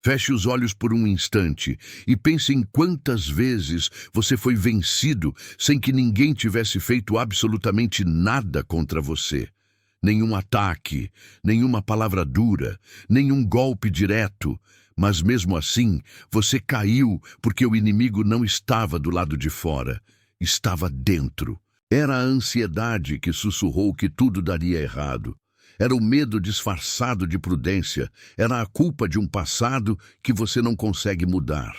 Feche os olhos por um instante e pense em quantas vezes você foi vencido sem que ninguém tivesse feito absolutamente nada contra você. Nenhum ataque, nenhuma palavra dura, nenhum golpe direto. Mas mesmo assim, você caiu porque o inimigo não estava do lado de fora, estava dentro. Era a ansiedade que sussurrou que tudo daria errado. Era o medo disfarçado de prudência, era a culpa de um passado que você não consegue mudar.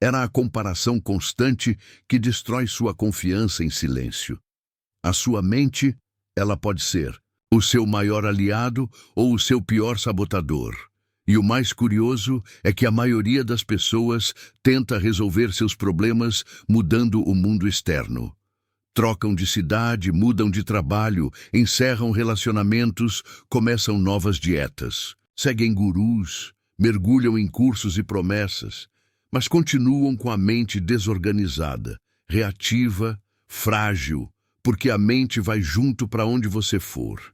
Era a comparação constante que destrói sua confiança em silêncio. A sua mente, ela pode ser o seu maior aliado ou o seu pior sabotador. E o mais curioso é que a maioria das pessoas tenta resolver seus problemas mudando o mundo externo. Trocam de cidade, mudam de trabalho, encerram relacionamentos, começam novas dietas, seguem gurus, mergulham em cursos e promessas, mas continuam com a mente desorganizada, reativa, frágil, porque a mente vai junto para onde você for.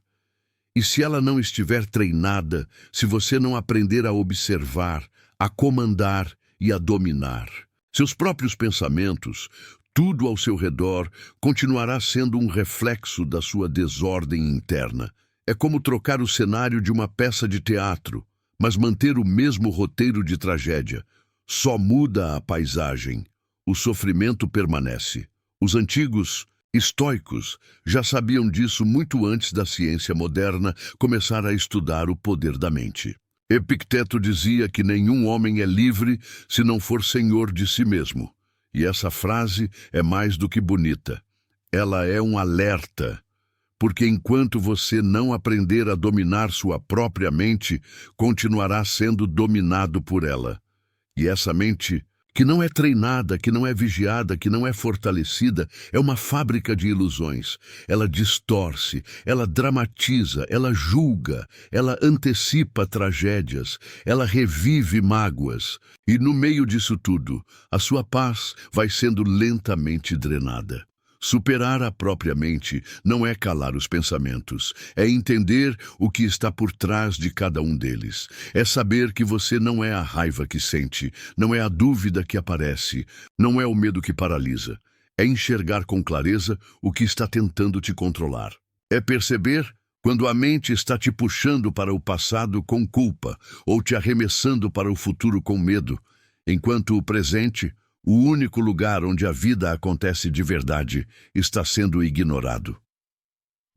E se ela não estiver treinada, se você não aprender a observar, a comandar e a dominar, seus próprios pensamentos, tudo ao seu redor continuará sendo um reflexo da sua desordem interna. É como trocar o cenário de uma peça de teatro, mas manter o mesmo roteiro de tragédia. Só muda a paisagem. O sofrimento permanece. Os antigos estoicos já sabiam disso muito antes da ciência moderna começar a estudar o poder da mente. Epicteto dizia que nenhum homem é livre se não for senhor de si mesmo. E essa frase é mais do que bonita. Ela é um alerta, porque enquanto você não aprender a dominar sua própria mente, continuará sendo dominado por ela. E essa mente, que não é treinada, que não é vigiada, que não é fortalecida, é uma fábrica de ilusões. Ela distorce, ela dramatiza, ela julga, ela antecipa tragédias, ela revive mágoas. E no meio disso tudo, a sua paz vai sendo lentamente drenada. Superar a própria mente não é calar os pensamentos, é entender o que está por trás de cada um deles. É saber que você não é a raiva que sente, não é a dúvida que aparece, não é o medo que paralisa. É enxergar com clareza o que está tentando te controlar. É perceber quando a mente está te puxando para o passado com culpa ou te arremessando para o futuro com medo, enquanto o presente, o único lugar onde a vida acontece de verdade, está sendo ignorado.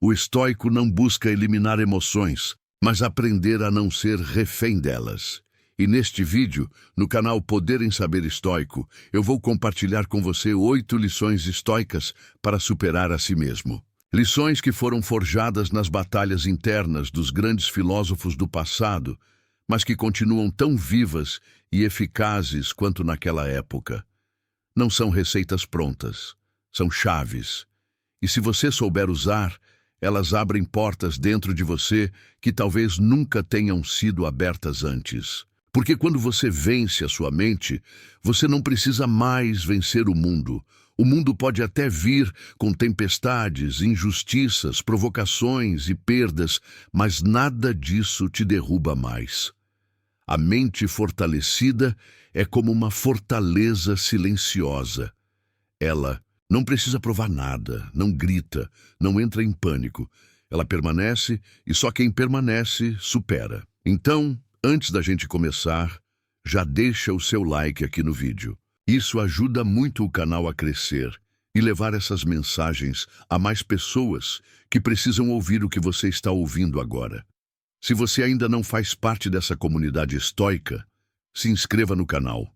O estoico não busca eliminar emoções, mas aprender a não ser refém delas. E neste vídeo, no canal Poder em Saber Estoico, eu vou compartilhar com você 8 lições estoicas para superar a si mesmo. Lições que foram forjadas nas batalhas internas dos grandes filósofos do passado, mas que continuam tão vivas e eficazes quanto naquela época. Não são receitas prontas, são chaves. E se você souber usar, elas abrem portas dentro de você que talvez nunca tenham sido abertas antes. Porque quando você vence a sua mente, você não precisa mais vencer o mundo. O mundo pode até vir com tempestades, injustiças, provocações e perdas, mas nada disso te derruba mais. A mente fortalecida é como uma fortaleza silenciosa. Ela não precisa provar nada, não grita, não entra em pânico. Ela permanece e só quem permanece supera. Então, antes da gente começar, já deixa o seu like aqui no vídeo. Isso ajuda muito o canal a crescer e levar essas mensagens a mais pessoas que precisam ouvir o que você está ouvindo agora. Se você ainda não faz parte dessa comunidade estoica, se inscreva no canal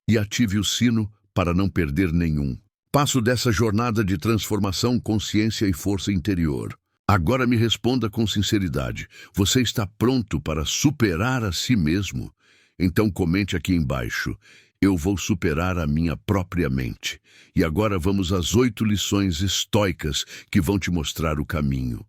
e ative o sino para não perder nenhum passo dessa jornada de transformação, consciência e força interior. Agora me responda com sinceridade. Você está pronto para superar a si mesmo? Então comente aqui embaixo. Eu vou superar a minha própria mente. E agora vamos às 8 lições estoicas que vão te mostrar o caminho.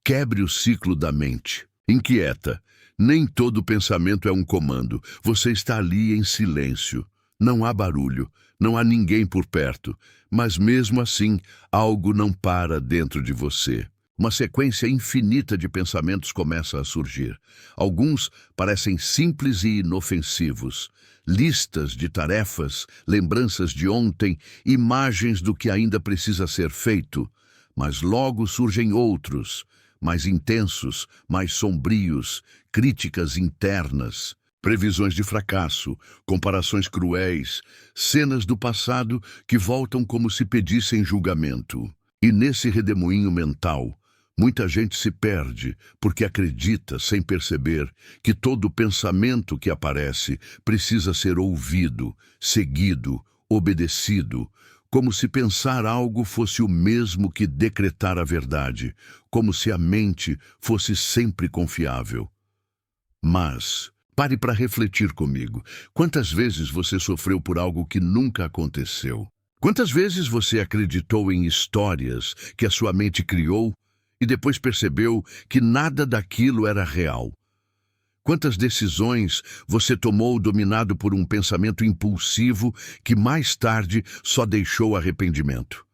Quebre o ciclo da mente. Inquieta. Nem todo pensamento é um comando. Você está ali em silêncio. Não há barulho, não há ninguém por perto. Mas mesmo assim, algo não para dentro de você. Uma sequência infinita de pensamentos começa a surgir. Alguns parecem simples e inofensivos. Listas de tarefas, lembranças de ontem, imagens do que ainda precisa ser feito. Mas logo surgem outros, mais intensos, mais sombrios, críticas internas, previsões de fracasso, comparações cruéis, cenas do passado que voltam como se pedissem julgamento. E nesse redemoinho mental, muita gente se perde porque acredita, sem perceber, que todo pensamento que aparece precisa ser ouvido, seguido, obedecido, como se pensar algo fosse o mesmo que decretar a verdade, como se a mente fosse sempre confiável. Mas pare para refletir comigo. Quantas vezes você sofreu por algo que nunca aconteceu? Quantas vezes você acreditou em histórias que a sua mente criou e depois percebeu que nada daquilo era real? Quantas decisões você tomou dominado por um pensamento impulsivo que mais tarde só deixou arrependimento?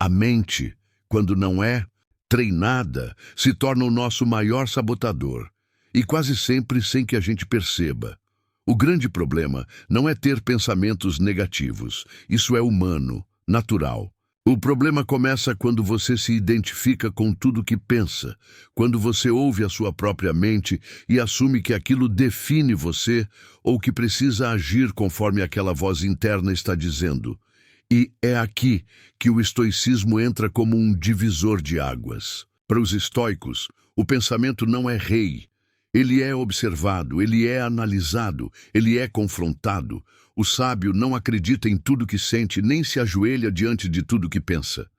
A mente, quando não é treinada, se torna o nosso maior sabotador, e quase sempre sem que a gente perceba. O grande problema não é ter pensamentos negativos. Isso é humano, natural. O problema começa quando você se identifica com tudo que pensa, quando você ouve a sua própria mente e assume que aquilo define você ou que precisa agir conforme aquela voz interna está dizendo. E é aqui que o estoicismo entra como um divisor de águas. Para os estoicos, o pensamento não é rei. Ele é observado, ele é analisado, ele é confrontado. O sábio não acredita em tudo que sente, nem se ajoelha diante de tudo que pensa.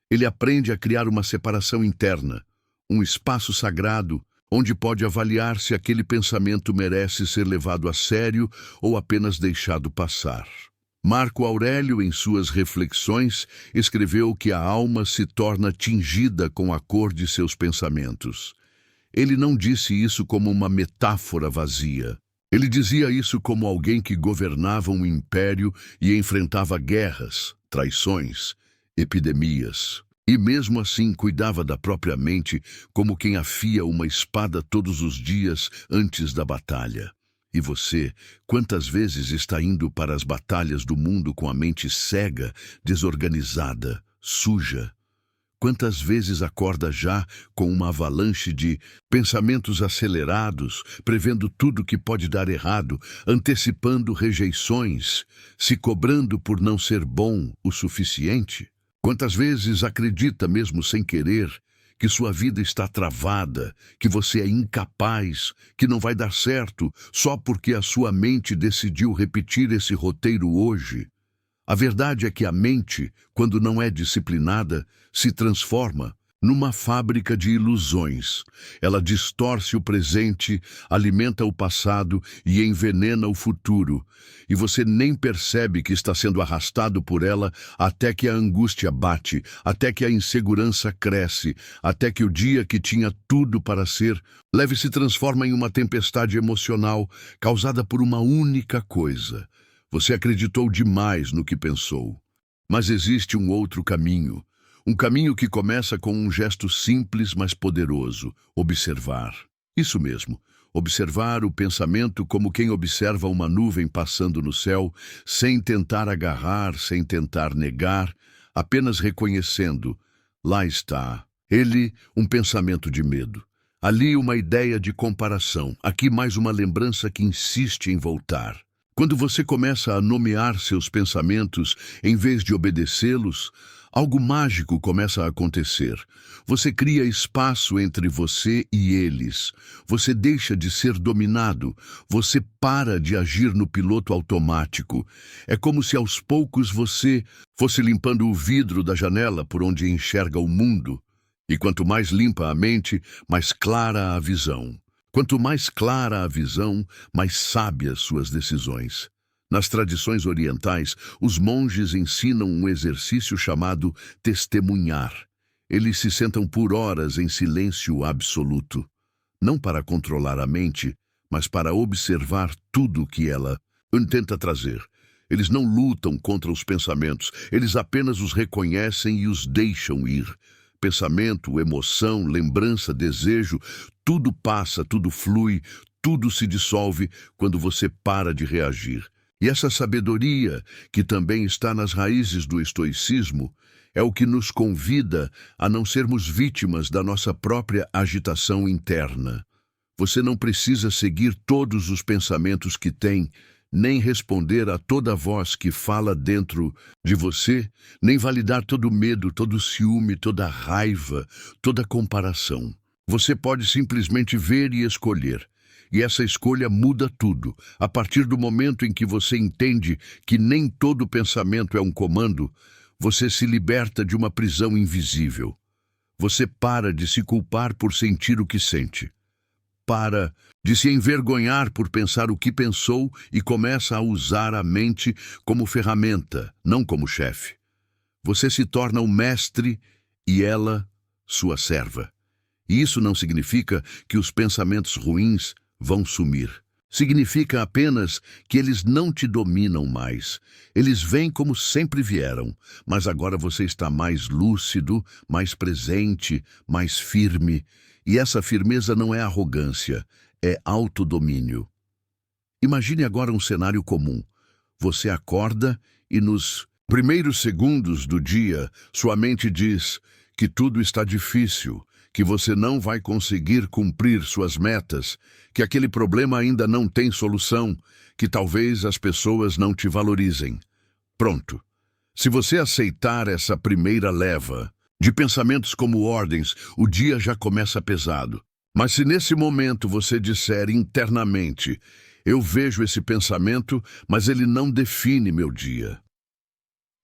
Ele aprende a criar uma separação interna, um espaço sagrado, onde pode avaliar se aquele pensamento merece ser levado a sério ou apenas deixado passar. Marco Aurélio, em suas reflexões, escreveu que a alma se torna tingida com a cor de seus pensamentos. Ele não disse isso como uma metáfora vazia. Ele dizia isso como alguém que governava um império e enfrentava guerras, traições, epidemias. E mesmo assim cuidava da própria mente como quem afia uma espada todos os dias antes da batalha. E você, quantas vezes está indo para as batalhas do mundo com a mente cega, desorganizada, suja? Quantas vezes acorda já com uma avalanche de pensamentos acelerados, prevendo tudo que pode dar errado, antecipando rejeições, se cobrando por não ser bom o suficiente? Quantas vezes acredita, mesmo sem querer, que sua vida está travada, que você é incapaz, que não vai dar certo, só porque a sua mente decidiu repetir esse roteiro hoje? A verdade é que a mente, quando não é disciplinada, se transforma numa fábrica de ilusões. Ela distorce o presente, alimenta o passado e envenena o futuro. E você nem percebe que está sendo arrastado por ela até que a angústia bate, até que a insegurança cresce, até que o dia que tinha tudo para ser leve se transforma em uma tempestade emocional causada por uma única coisa. Você acreditou demais no que pensou. Mas existe um outro caminho. Um caminho que começa com um gesto simples, mas poderoso: observar. Isso mesmo, observar o pensamento como quem observa uma nuvem passando no céu, sem tentar agarrar, sem tentar negar, apenas reconhecendo. Lá está. Ele, um pensamento de medo. Ali uma ideia de comparação. Aqui mais uma lembrança que insiste em voltar. Quando você começa a nomear seus pensamentos, em vez de obedecê-los, algo mágico começa a acontecer. Você cria espaço entre você e eles. Você deixa de ser dominado. Você para de agir no piloto automático. É como se aos poucos você fosse limpando o vidro da janela por onde enxerga o mundo. E quanto mais limpa a mente, mais clara a visão. Quanto mais clara a visão, mais sábias suas decisões. Nas tradições orientais, os monges ensinam um exercício chamado testemunhar. Eles se sentam por horas em silêncio absoluto, não para controlar a mente, mas para observar tudo o que ela tenta trazer. Eles não lutam contra os pensamentos, eles apenas os reconhecem e os deixam ir. pensamento, emoção, lembrança, desejo, tudo passa, tudo flui, tudo se dissolve quando você para de reagir. E essa sabedoria, que também está nas raízes do estoicismo, é o que nos convida a não sermos vítimas da nossa própria agitação interna. Você não precisa seguir todos os pensamentos que tem, nem responder a toda voz que fala dentro de você, nem validar todo medo, todo ciúme, toda raiva, toda comparação. Você pode simplesmente ver e escolher. E essa escolha muda tudo. A partir do momento em que você entende que nem todo pensamento é um comando, você se liberta de uma prisão invisível. Você para de se culpar por sentir o que sente. Para de se envergonhar por pensar o que pensou e começa a usar a mente como ferramenta, não como chefe. Você se torna o mestre e ela, sua serva. E isso não significa que os pensamentos ruins vão sumir. Significa apenas que eles não te dominam mais. Eles vêm como sempre vieram, mas agora você está mais lúcido, mais presente, mais firme. E essa firmeza não é arrogância, é autodomínio. Imagine agora um cenário comum. Você acorda e nos primeiros segundos do dia, sua mente diz que tudo está difícil, que você não vai conseguir cumprir suas metas, que aquele problema ainda não tem solução, que talvez as pessoas não te valorizem. Pronto. Se você aceitar essa primeira leva de pensamentos como ordens, o dia já começa pesado. Mas se nesse momento você disser internamente, eu vejo esse pensamento, mas ele não define meu dia,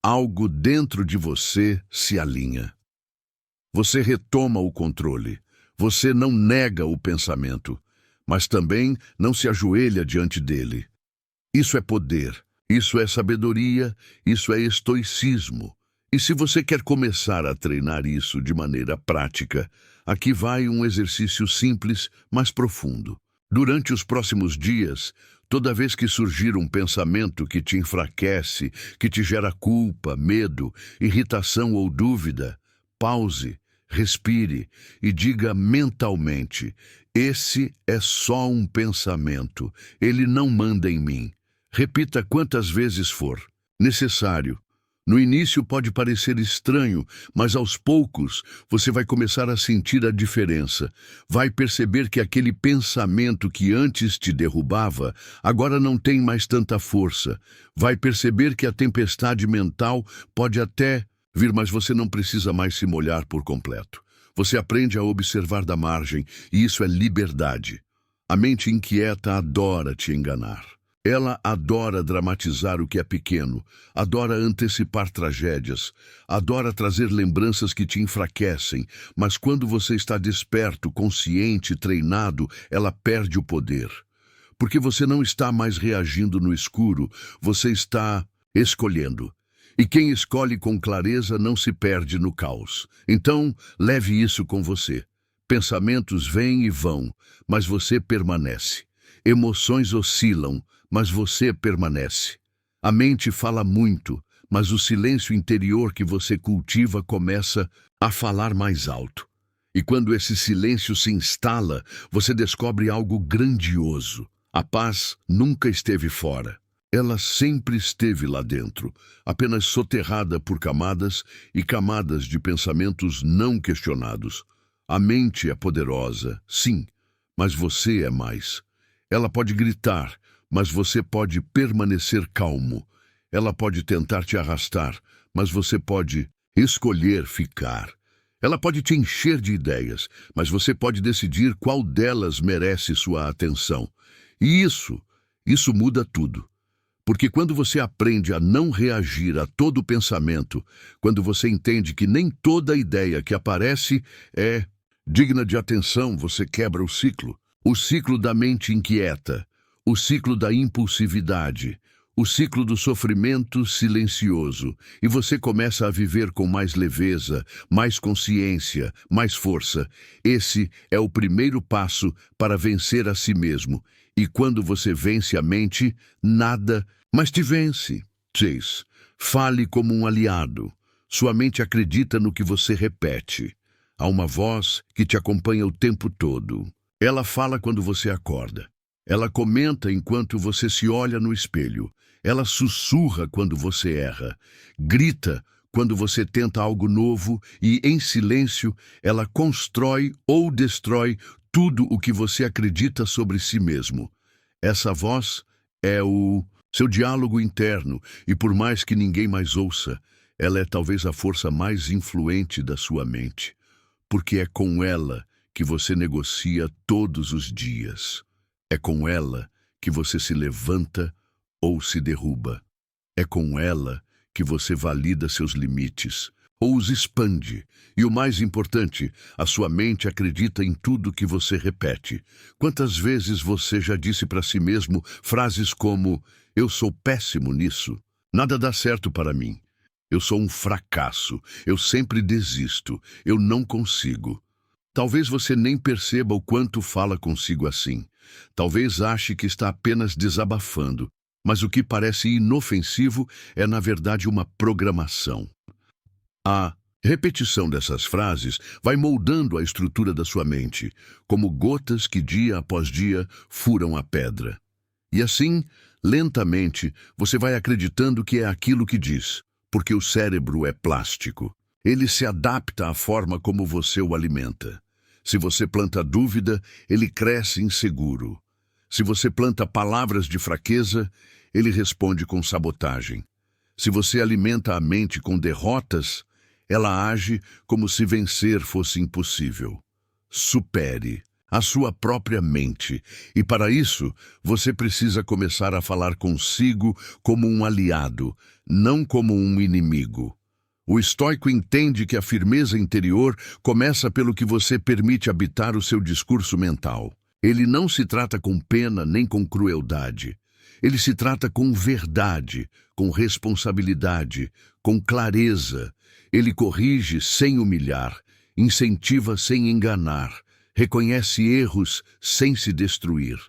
algo dentro de você se alinha. Você retoma o controle. Você não nega o pensamento, mas também não se ajoelha diante dele. Isso é poder, isso é sabedoria, isso é estoicismo. E se você quer começar a treinar isso de maneira prática, aqui vai um exercício simples, mas profundo. Durante os próximos dias, toda vez que surgir um pensamento que te enfraquece, que te gera culpa, medo, irritação ou dúvida, pause, respire e diga mentalmente: esse é só um pensamento, ele não manda em mim. Repita quantas vezes for necessário. No início pode parecer estranho, mas aos poucos você vai começar a sentir a diferença. Vai perceber que aquele pensamento que antes te derrubava, agora não tem mais tanta força. Vai perceber que a tempestade mental pode até vir, mas você não precisa mais se molhar por completo. Você aprende a observar da margem, e isso é liberdade. A mente inquieta adora te enganar. Ela adora dramatizar o que é pequeno, adora antecipar tragédias, adora trazer lembranças que te enfraquecem, mas quando você está desperto, consciente, treinado, ela perde o poder. Porque você não está mais reagindo no escuro, você está escolhendo. E quem escolhe com clareza não se perde no caos. Então, leve isso com você. Pensamentos vêm e vão, mas você permanece. Emoções oscilam, mas você permanece. A mente fala muito, mas o silêncio interior que você cultiva começa a falar mais alto. E quando esse silêncio se instala, você descobre algo grandioso. A paz nunca esteve fora. Ela sempre esteve lá dentro, apenas soterrada por camadas e camadas de pensamentos não questionados. A mente é poderosa, sim, mas você é mais. Ela pode gritar, mas você pode permanecer calmo. Ela pode tentar te arrastar, mas você pode escolher ficar. Ela pode te encher de ideias, mas você pode decidir qual delas merece sua atenção. E isso muda tudo. Porque quando você aprende a não reagir a todo pensamento, quando você entende que nem toda ideia que aparece é digna de atenção, você quebra o ciclo da mente inquieta, o ciclo da impulsividade, o ciclo do sofrimento silencioso, e você começa a viver com mais leveza, mais consciência, mais força. Esse é o primeiro passo para vencer a si mesmo. E quando você vence a mente, nada mais te vence. 6. Fale como um aliado. Sua mente acredita no que você repete. Há uma voz que te acompanha o tempo todo. Ela fala quando você acorda. Ela comenta enquanto você se olha no espelho. Ela sussurra quando você erra. Grita quando você tenta algo novo e, em silêncio, ela constrói ou destrói tudo o que você acredita sobre si mesmo. Essa voz é o seu diálogo interno e, por mais que ninguém mais ouça, ela é talvez a força mais influente da sua mente, porque é com ela que você negocia todos os dias. É com ela que você se levanta ou se derruba. É com ela que você valida seus limites ou os expande. E o mais importante, a sua mente acredita em tudo que você repete. Quantas vezes você já disse para si mesmo frases como: "Eu sou péssimo nisso. Nada dá certo para mim. Eu sou um fracasso. Eu sempre desisto. Eu não consigo." Talvez você nem perceba o quanto fala consigo assim. Talvez ache que está apenas desabafando. Mas o que parece inofensivo é, na verdade, uma programação. A repetição dessas frases vai moldando a estrutura da sua mente, como gotas que, dia após dia, furam a pedra. E assim, lentamente, você vai acreditando que é aquilo que diz, porque o cérebro é plástico. Ele se adapta à forma como você o alimenta. Se você planta dúvida, ele cresce inseguro. Se você planta palavras de fraqueza, ele responde com sabotagem. Se você alimenta a mente com derrotas, ela age como se vencer fosse impossível. Supere a sua própria mente. E para isso, você precisa começar a falar consigo como um aliado, não como um inimigo. O estoico entende que a firmeza interior começa pelo que você permite habitar o seu discurso mental. Ele não se trata com pena nem com crueldade. Ele se trata com verdade, com responsabilidade, com clareza. Ele corrige sem humilhar, incentiva sem enganar, reconhece erros sem se destruir.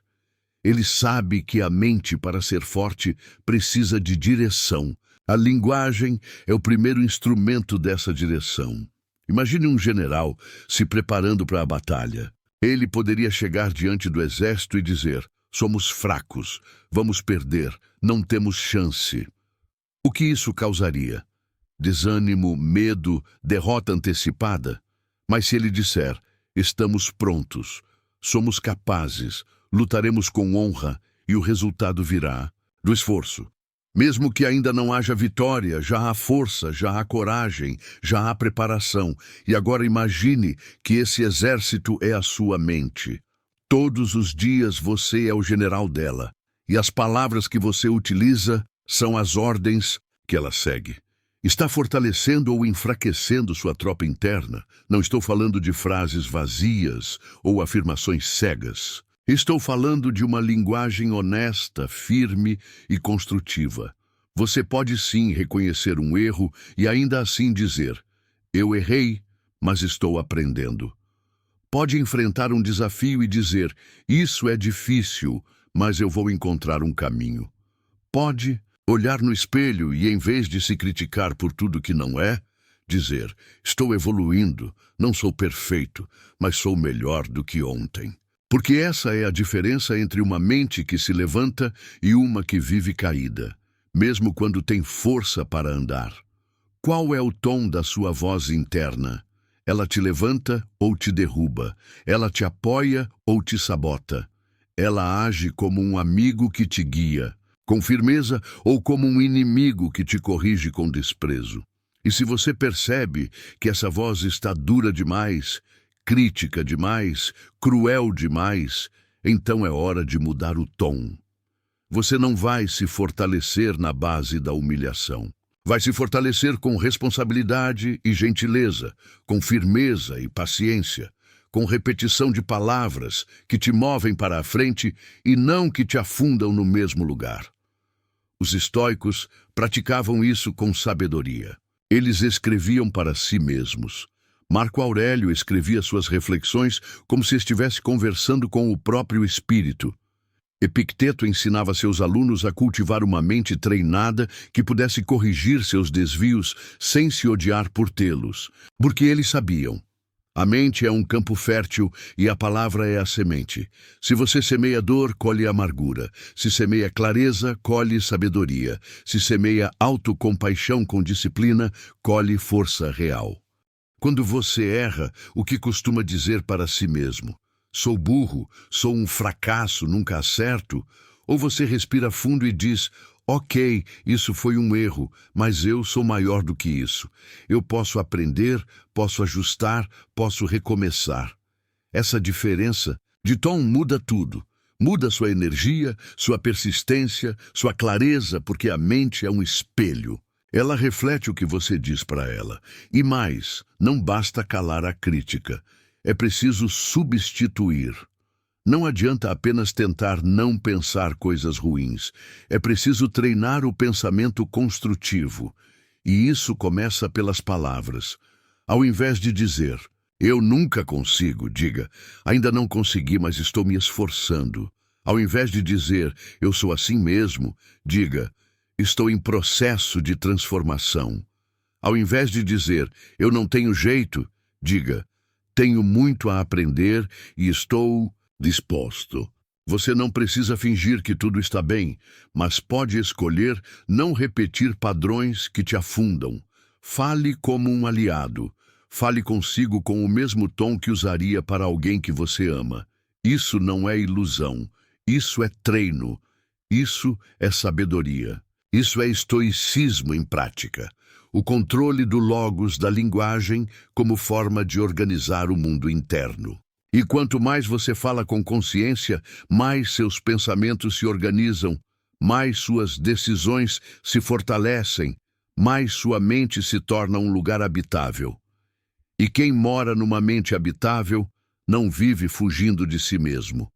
Ele sabe que a mente, para ser forte, precisa de direção. A linguagem é o primeiro instrumento dessa direção. Imagine um general se preparando para a batalha. Ele poderia chegar diante do exército e dizer: "Somos fracos, vamos perder, não temos chance." O que isso causaria? Desânimo, medo, derrota antecipada? Mas se ele disser: "Estamos prontos, somos capazes, lutaremos com honra", e o resultado virá do esforço. Mesmo que ainda não haja vitória, já há força, já há coragem, já há preparação. E agora imagine que esse exército é a sua mente. Todos os dias você é o general dela, e as palavras que você utiliza são as ordens que ela segue. Está fortalecendo ou enfraquecendo sua tropa interna? Não estou falando de frases vazias ou afirmações cegas. Estou falando de uma linguagem honesta, firme e construtiva. Você pode sim reconhecer um erro e ainda assim dizer: "Eu errei, mas estou aprendendo." Pode enfrentar um desafio e dizer: "Isso é difícil, mas eu vou encontrar um caminho." Pode olhar no espelho e, em vez de se criticar por tudo que não é, dizer: "Estou evoluindo, não sou perfeito, mas sou melhor do que ontem." Porque essa é a diferença entre uma mente que se levanta e uma que vive caída, mesmo quando tem força para andar. Qual é o tom da sua voz interna? Ela te levanta ou te derruba? Ela te apoia ou te sabota? Ela age como um amigo que te guia, com firmeza, ou como um inimigo que te corrige com desprezo? E se você percebe que essa voz está dura demais, crítica demais, cruel demais, então é hora de mudar o tom. Você não vai se fortalecer na base da humilhação. Vai se fortalecer com responsabilidade e gentileza, com firmeza e paciência, com repetição de palavras que te movem para a frente e não que te afundam no mesmo lugar. Os estoicos praticavam isso com sabedoria. Eles escreviam para si mesmos. Marco Aurélio escrevia suas reflexões como se estivesse conversando com o próprio espírito. Epicteto ensinava seus alunos a cultivar uma mente treinada que pudesse corrigir seus desvios sem se odiar por tê-los, porque eles sabiam: A mente é um campo fértil e a palavra é a semente. Se você semeia dor, colhe amargura. Se semeia clareza, colhe sabedoria. Se semeia autocompaixão com disciplina, colhe força real. Quando você erra, o que costuma dizer para si mesmo? Sou burro, sou um fracasso, nunca acerto? Ou você respira fundo e diz, ok, isso foi um erro, mas eu sou maior do que isso. Eu posso aprender, posso ajustar, posso recomeçar. Essa diferença de tom muda tudo. Muda sua energia, sua persistência, sua clareza, porque a mente é um espelho. Ela reflete o que você diz para ela. E mais, não basta calar a crítica. É preciso substituir. Não adianta apenas tentar não pensar coisas ruins. É preciso treinar o pensamento construtivo. E isso começa pelas palavras. Ao invés de dizer, eu nunca consigo, diga, ainda não consegui, mas estou me esforçando. Ao invés de dizer, eu sou assim mesmo, diga, estou em processo de transformação. Ao invés de dizer, eu não tenho jeito, diga, tenho muito a aprender e estou disposto. Você não precisa fingir que tudo está bem, mas pode escolher não repetir padrões que te afundam. Fale como um aliado. Fale consigo com o mesmo tom que usaria para alguém que você ama. Isso não é ilusão. Isso é treino. Isso é sabedoria. Isso é estoicismo em prática. O controle do logos da linguagem como forma de organizar o mundo interno. E quanto mais você fala com consciência, mais seus pensamentos se organizam, mais suas decisões se fortalecem, mais sua mente se torna um lugar habitável. E quem mora numa mente habitável não vive fugindo de si mesmo.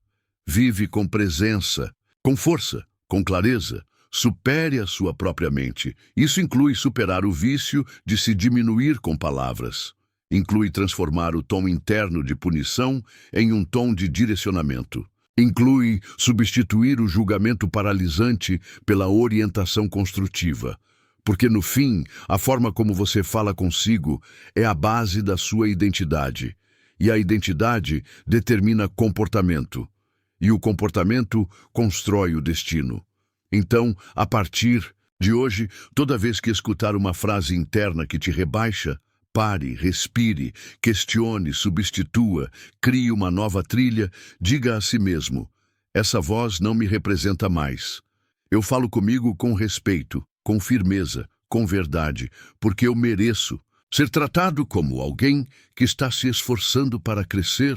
Vive com presença, com força, com clareza. Supere a sua própria mente. Isso inclui superar o vício de se diminuir com palavras. Inclui transformar o tom interno de punição em um tom de direcionamento. Inclui substituir o julgamento paralisante pela orientação construtiva. Porque, no fim, a forma como você fala consigo é a base da sua identidade. E a identidade determina comportamento. E o comportamento constrói o destino. Então, a partir de hoje, toda vez que escutar uma frase interna que te rebaixa, pare, respire, questione, substitua, crie uma nova trilha, diga a si mesmo, essa voz não me representa mais. Eu falo comigo com respeito, com firmeza, com verdade, porque eu mereço ser tratado como alguém que está se esforçando para crescer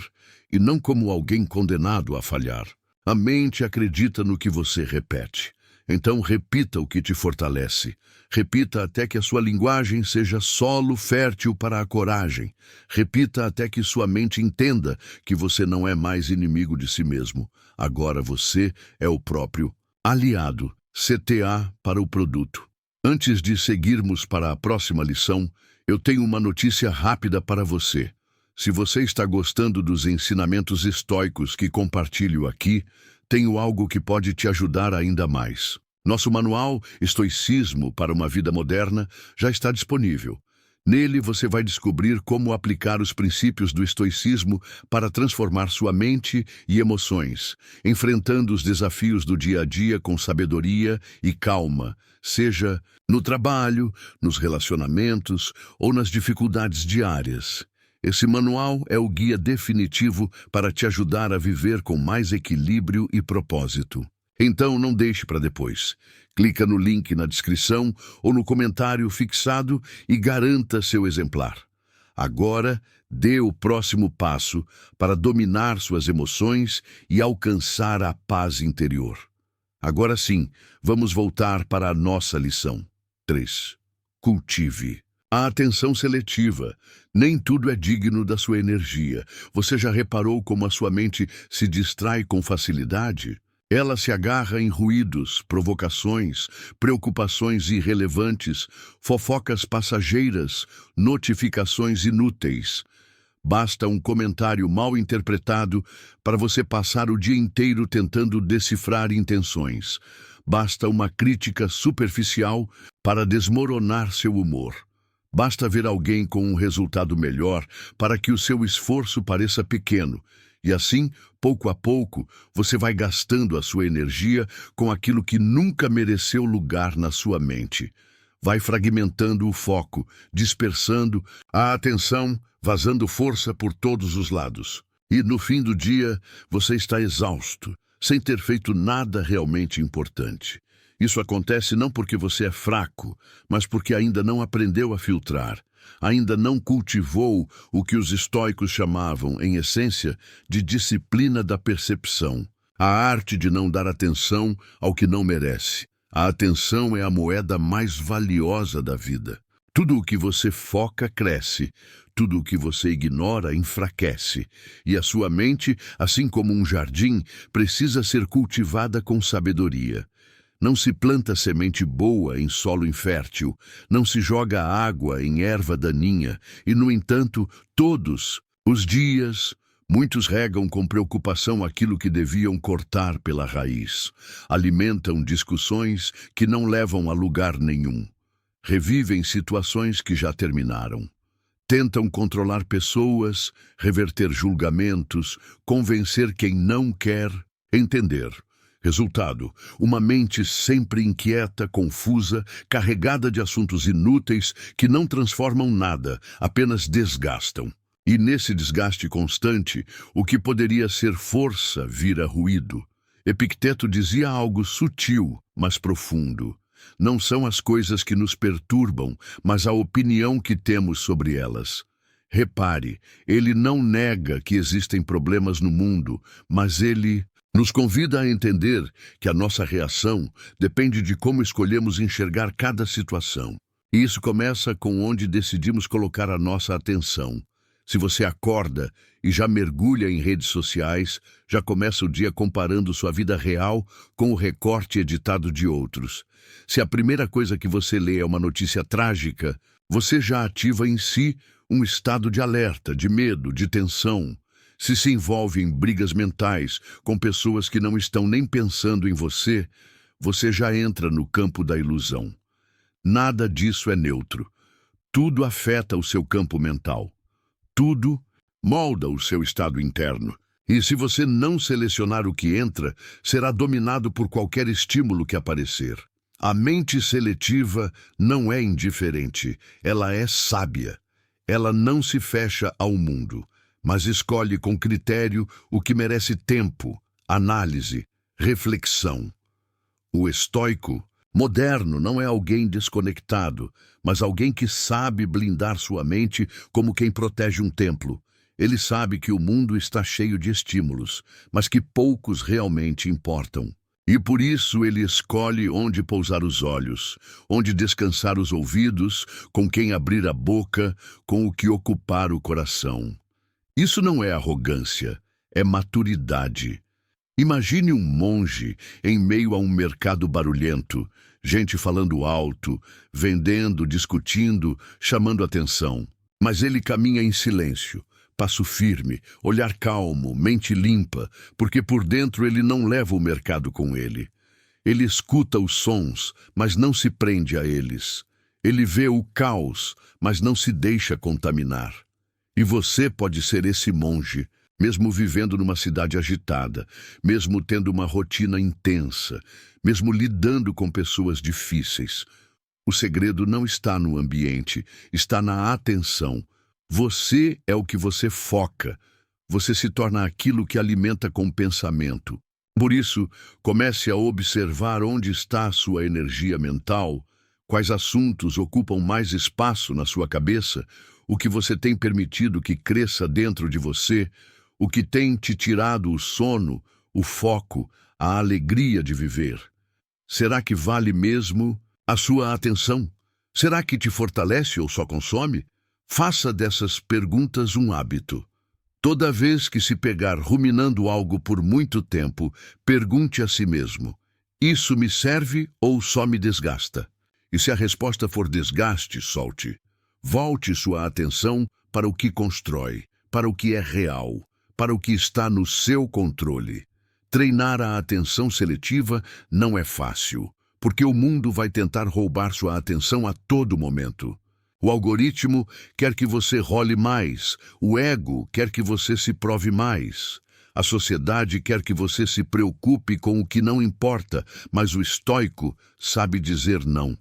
e não como alguém condenado a falhar. A mente acredita no que você repete. Então repita o que te fortalece. Repita até que a sua linguagem seja solo fértil para a coragem. Repita até que sua mente entenda que você não é mais inimigo de si mesmo. Agora você é o próprio aliado, CTA para o produto. Antes de seguirmos para a próxima lição, eu tenho uma notícia rápida para você. Se você está gostando dos ensinamentos estoicos que compartilho aqui, tenho algo que pode te ajudar ainda mais. Nosso manual Estoicismo para uma Vida Moderna já está disponível. Nele você vai descobrir como aplicar os princípios do estoicismo para transformar sua mente e emoções, enfrentando os desafios do dia a dia com sabedoria e calma, seja no trabalho, nos relacionamentos ou nas dificuldades diárias. Esse manual é o guia definitivo para te ajudar a viver com mais equilíbrio e propósito. Então não deixe para depois. Clica no link na descrição ou no comentário fixado e garanta seu exemplar. Agora, dê o próximo passo para dominar suas emoções e alcançar a paz interior. Agora sim, vamos voltar para a nossa lição. 3. Cultive. A atenção seletiva. Nem tudo é digno da sua energia. Você já reparou como a sua mente se distrai com facilidade? Ela se agarra em ruídos, provocações, preocupações irrelevantes, fofocas passageiras, notificações inúteis. Basta um comentário mal interpretado para você passar o dia inteiro tentando decifrar intenções. Basta uma crítica superficial para desmoronar seu humor. Basta ver alguém com um resultado melhor para que o seu esforço pareça pequeno. E assim, pouco a pouco, você vai gastando a sua energia com aquilo que nunca mereceu lugar na sua mente. Vai fragmentando o foco, dispersando a atenção, vazando força por todos os lados. E no fim do dia, você está exausto, sem ter feito nada realmente importante. Isso acontece não porque você é fraco, mas porque ainda não aprendeu a filtrar, ainda não cultivou o que os estoicos chamavam, em essência, de disciplina da percepção, a arte de não dar atenção ao que não merece. A atenção é a moeda mais valiosa da vida. Tudo o que você foca cresce, tudo o que você ignora enfraquece, e a sua mente, assim como um jardim, precisa ser cultivada com sabedoria. Não se planta semente boa em solo infértil, não se joga água em erva daninha, e, no entanto, todos os dias, muitos regam com preocupação aquilo que deviam cortar pela raiz. Alimentam discussões que não levam a lugar nenhum. Revivem situações que já terminaram. Tentam controlar pessoas, reverter julgamentos, convencer quem não quer entender. Resultado, uma mente sempre inquieta, confusa, carregada de assuntos inúteis que não transformam nada, apenas desgastam. E nesse desgaste constante, o que poderia ser força vira ruído. Epicteto dizia algo sutil, mas profundo. Não são as coisas que nos perturbam, mas a opinião que temos sobre elas. Repare, ele não nega que existem problemas no mundo, mas ele nos convida a entender que a nossa reação depende de como escolhemos enxergar cada situação. E isso começa com onde decidimos colocar a nossa atenção. Se você acorda e já mergulha em redes sociais, já começa o dia comparando sua vida real com o recorte editado de outros. Se a primeira coisa que você lê é uma notícia trágica, você já ativa em si um estado de alerta, de medo, de tensão. Se envolve em brigas mentais com pessoas que não estão nem pensando em você, você já entra no campo da ilusão. Nada disso é neutro. Tudo afeta o seu campo mental. Tudo molda o seu estado interno. E se você não selecionar o que entra, será dominado por qualquer estímulo que aparecer. A mente seletiva não é indiferente, ela é sábia. Ela não se fecha ao mundo, mas escolhe com critério o que merece tempo, análise, reflexão. O estoico moderno não é alguém desconectado, mas alguém que sabe blindar sua mente como quem protege um templo. Ele sabe que o mundo está cheio de estímulos, mas que poucos realmente importam. E por isso ele escolhe onde pousar os olhos, onde descansar os ouvidos, com quem abrir a boca, com o que ocupar o coração. Isso não é arrogância, é maturidade. Imagine um monge em meio a um mercado barulhento, gente falando alto, vendendo, discutindo, chamando atenção. Mas ele caminha em silêncio, passo firme, olhar calmo, mente limpa, porque por dentro ele não leva o mercado com ele. Ele escuta os sons, mas não se prende a eles. Ele vê o caos, mas não se deixa contaminar. E você pode ser esse monge, mesmo vivendo numa cidade agitada, mesmo tendo uma rotina intensa, mesmo lidando com pessoas difíceis. O segredo não está no ambiente, está na atenção. Você é o que você foca. Você se torna aquilo que alimenta com o pensamento. Por isso, comece a observar onde está a sua energia mental, quais assuntos ocupam mais espaço na sua cabeça, o que você tem permitido que cresça dentro de você, o que tem te tirado o sono, o foco, a alegria de viver. Será que vale mesmo a sua atenção? Será que te fortalece ou só consome? Faça dessas perguntas um hábito. Toda vez que se pegar ruminando algo por muito tempo, pergunte a si mesmo: isso me serve ou só me desgasta? E se a resposta for desgaste, solte. Volte sua atenção para o que constrói, para o que é real, para o que está no seu controle. Treinar a atenção seletiva não é fácil, porque o mundo vai tentar roubar sua atenção a todo momento. O algoritmo quer que você role mais, o ego quer que você se prove mais. A sociedade quer que você se preocupe com o que não importa, mas o estoico sabe dizer não.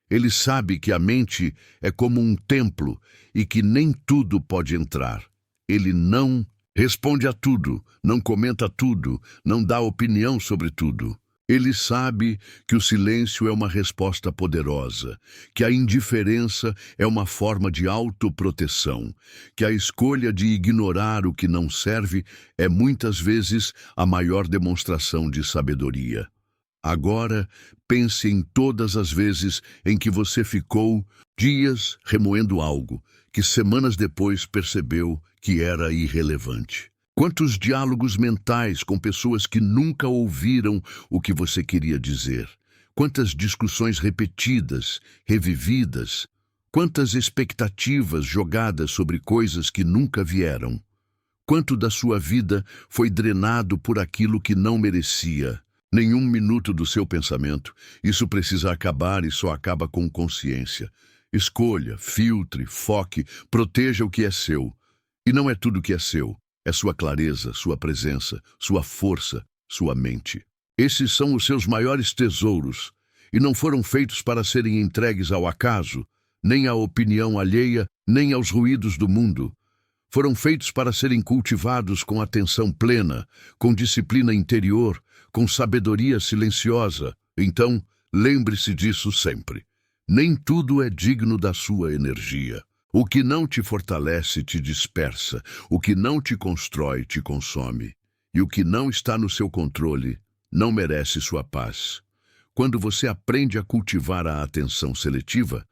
Ele sabe que a mente é como um templo e que nem tudo pode entrar. Ele não responde a tudo, não comenta tudo, não dá opinião sobre tudo. Ele sabe que o silêncio é uma resposta poderosa, que a indiferença é uma forma de autoproteção, que a escolha de ignorar o que não serve é muitas vezes a maior demonstração de sabedoria. Agora, pense em todas as vezes em que você ficou dias remoendo algo que semanas depois percebeu que era irrelevante. Quantos diálogos mentais com pessoas que nunca ouviram o que você queria dizer? Quantas discussões repetidas, revividas? Quantas expectativas jogadas sobre coisas que nunca vieram? Quanto da sua vida foi drenado por aquilo que não merecia? Nenhum minuto do seu pensamento. Isso precisa acabar e só acaba com consciência. Escolha, filtre, foque, proteja o que é seu. E não é tudo que é seu. É sua clareza, sua presença, sua força, sua mente. Esses são os seus maiores tesouros, e não foram feitos para serem entregues ao acaso, nem à opinião alheia, nem aos ruídos do mundo. Foram feitos para serem cultivados com atenção plena, com disciplina interior, com sabedoria silenciosa. Então, lembre-se disso sempre. Nem tudo é digno da sua energia. O que não te fortalece te dispersa, o que não te constrói te consome, e o que não está no seu controle não merece sua paz. Quando você aprende a cultivar a atenção seletiva,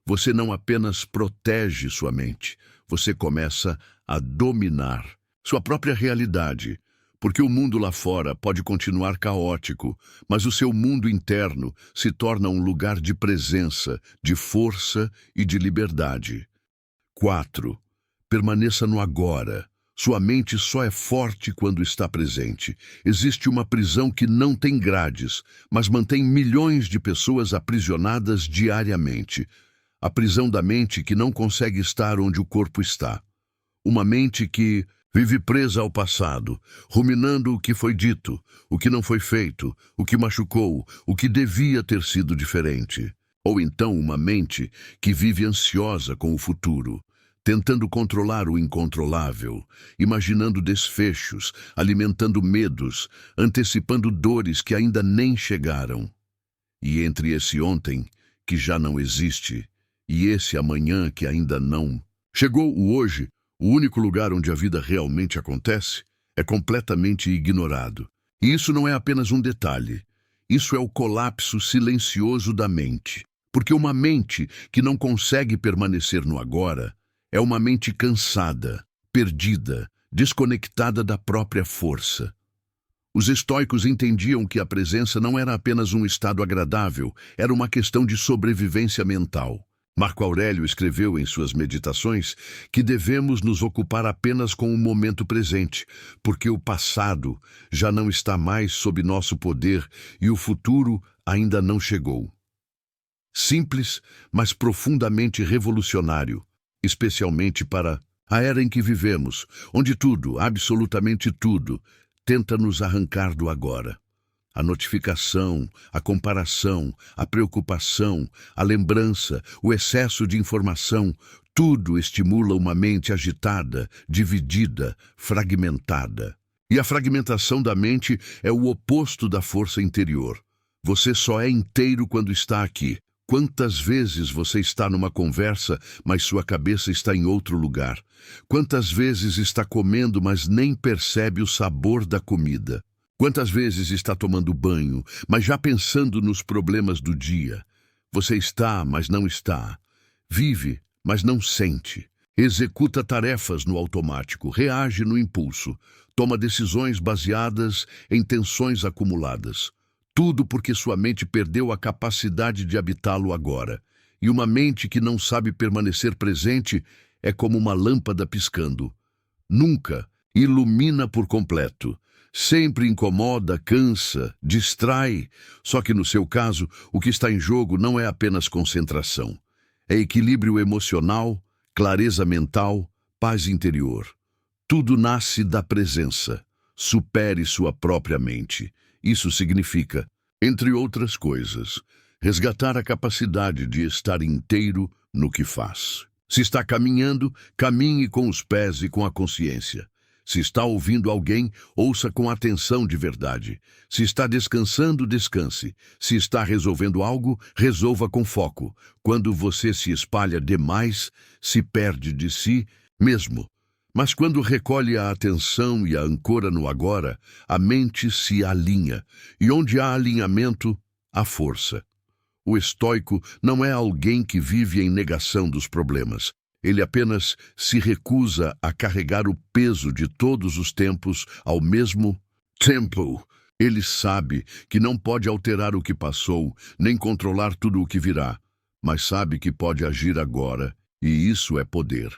você não apenas protege sua mente, você começa a dominar sua própria realidade, porque o mundo lá fora pode continuar caótico, mas o seu mundo interno se torna um lugar de presença, de força e de liberdade. 4. Permaneça no agora. Sua mente só é forte quando está presente. Existe uma prisão que não tem grades, mas mantém milhões de pessoas aprisionadas diariamente. A prisão da mente que não consegue estar onde o corpo está. Uma mente que vive presa ao passado, ruminando o que foi dito, o que não foi feito, o que machucou, o que devia ter sido diferente. Ou então uma mente que vive ansiosa com o futuro, tentando controlar o incontrolável, imaginando desfechos, alimentando medos, antecipando dores que ainda nem chegaram. E entre esse ontem, que já não existe, e esse amanhã que ainda não chegou, o hoje, o único lugar onde a vida realmente acontece, é completamente ignorado. E isso não é apenas um detalhe. Isso é o colapso silencioso da mente. Porque uma mente que não consegue permanecer no agora é uma mente cansada, perdida, desconectada da própria força. Os estoicos entendiam que a presença não era apenas um estado agradável, era uma questão de sobrevivência mental. Marco Aurélio escreveu em suas meditações que devemos nos ocupar apenas com o momento presente, porque o passado já não está mais sob nosso poder e o futuro ainda não chegou. Simples, mas profundamente revolucionário, especialmente para a era em que vivemos, onde tudo, absolutamente tudo, tenta nos arrancar do agora. A notificação, a comparação, a preocupação, a lembrança, o excesso de informação, tudo estimula uma mente agitada, dividida, fragmentada. E a fragmentação da mente é o oposto da força interior. Você só é inteiro quando está aqui. Quantas vezes você está numa conversa, mas sua cabeça está em outro lugar? Quantas vezes está comendo, mas nem percebe o sabor da comida? Quantas vezes está tomando banho, mas já pensando nos problemas do dia? Você está, mas não está. Vive, mas não sente. Executa tarefas no automático, reage no impulso, toma decisões baseadas em tensões acumuladas. Tudo porque sua mente perdeu a capacidade de habitá-lo agora. E uma mente que não sabe permanecer presente é como uma lâmpada piscando. Nunca ilumina por completo. Sempre incomoda, cansa, distrai. Só que no seu caso, o que está em jogo não é apenas concentração. É equilíbrio emocional, clareza mental, paz interior. Tudo nasce da presença. Supere sua própria mente. Isso significa, entre outras coisas, resgatar a capacidade de estar inteiro no que faz. Se está caminhando, caminhe com os pés e com a consciência. Se está ouvindo alguém, ouça com atenção de verdade. Se está descansando, descanse. Se está resolvendo algo, resolva com foco. Quando você se espalha demais, se perde de si mesmo. Mas quando recolhe a atenção e a ancora no agora, a mente se alinha. E onde há alinhamento, há força. O estoico não é alguém que vive em negação dos problemas. Ele apenas se recusa a carregar o peso de todos os tempos ao mesmo tempo. Ele sabe que não pode alterar o que passou, nem controlar tudo o que virá, mas sabe que pode agir agora, e isso é poder.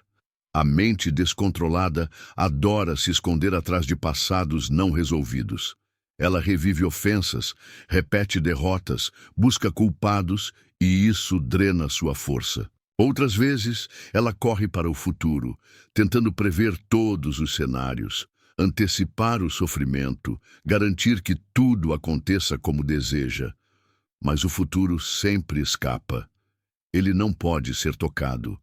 A mente descontrolada adora se esconder atrás de passados não resolvidos. Ela revive ofensas, repete derrotas, busca culpados, e isso drena sua força. Outras vezes, ela corre para o futuro, tentando prever todos os cenários, antecipar o sofrimento, garantir que tudo aconteça como deseja. Mas o futuro sempre escapa. Ele não pode ser tocado.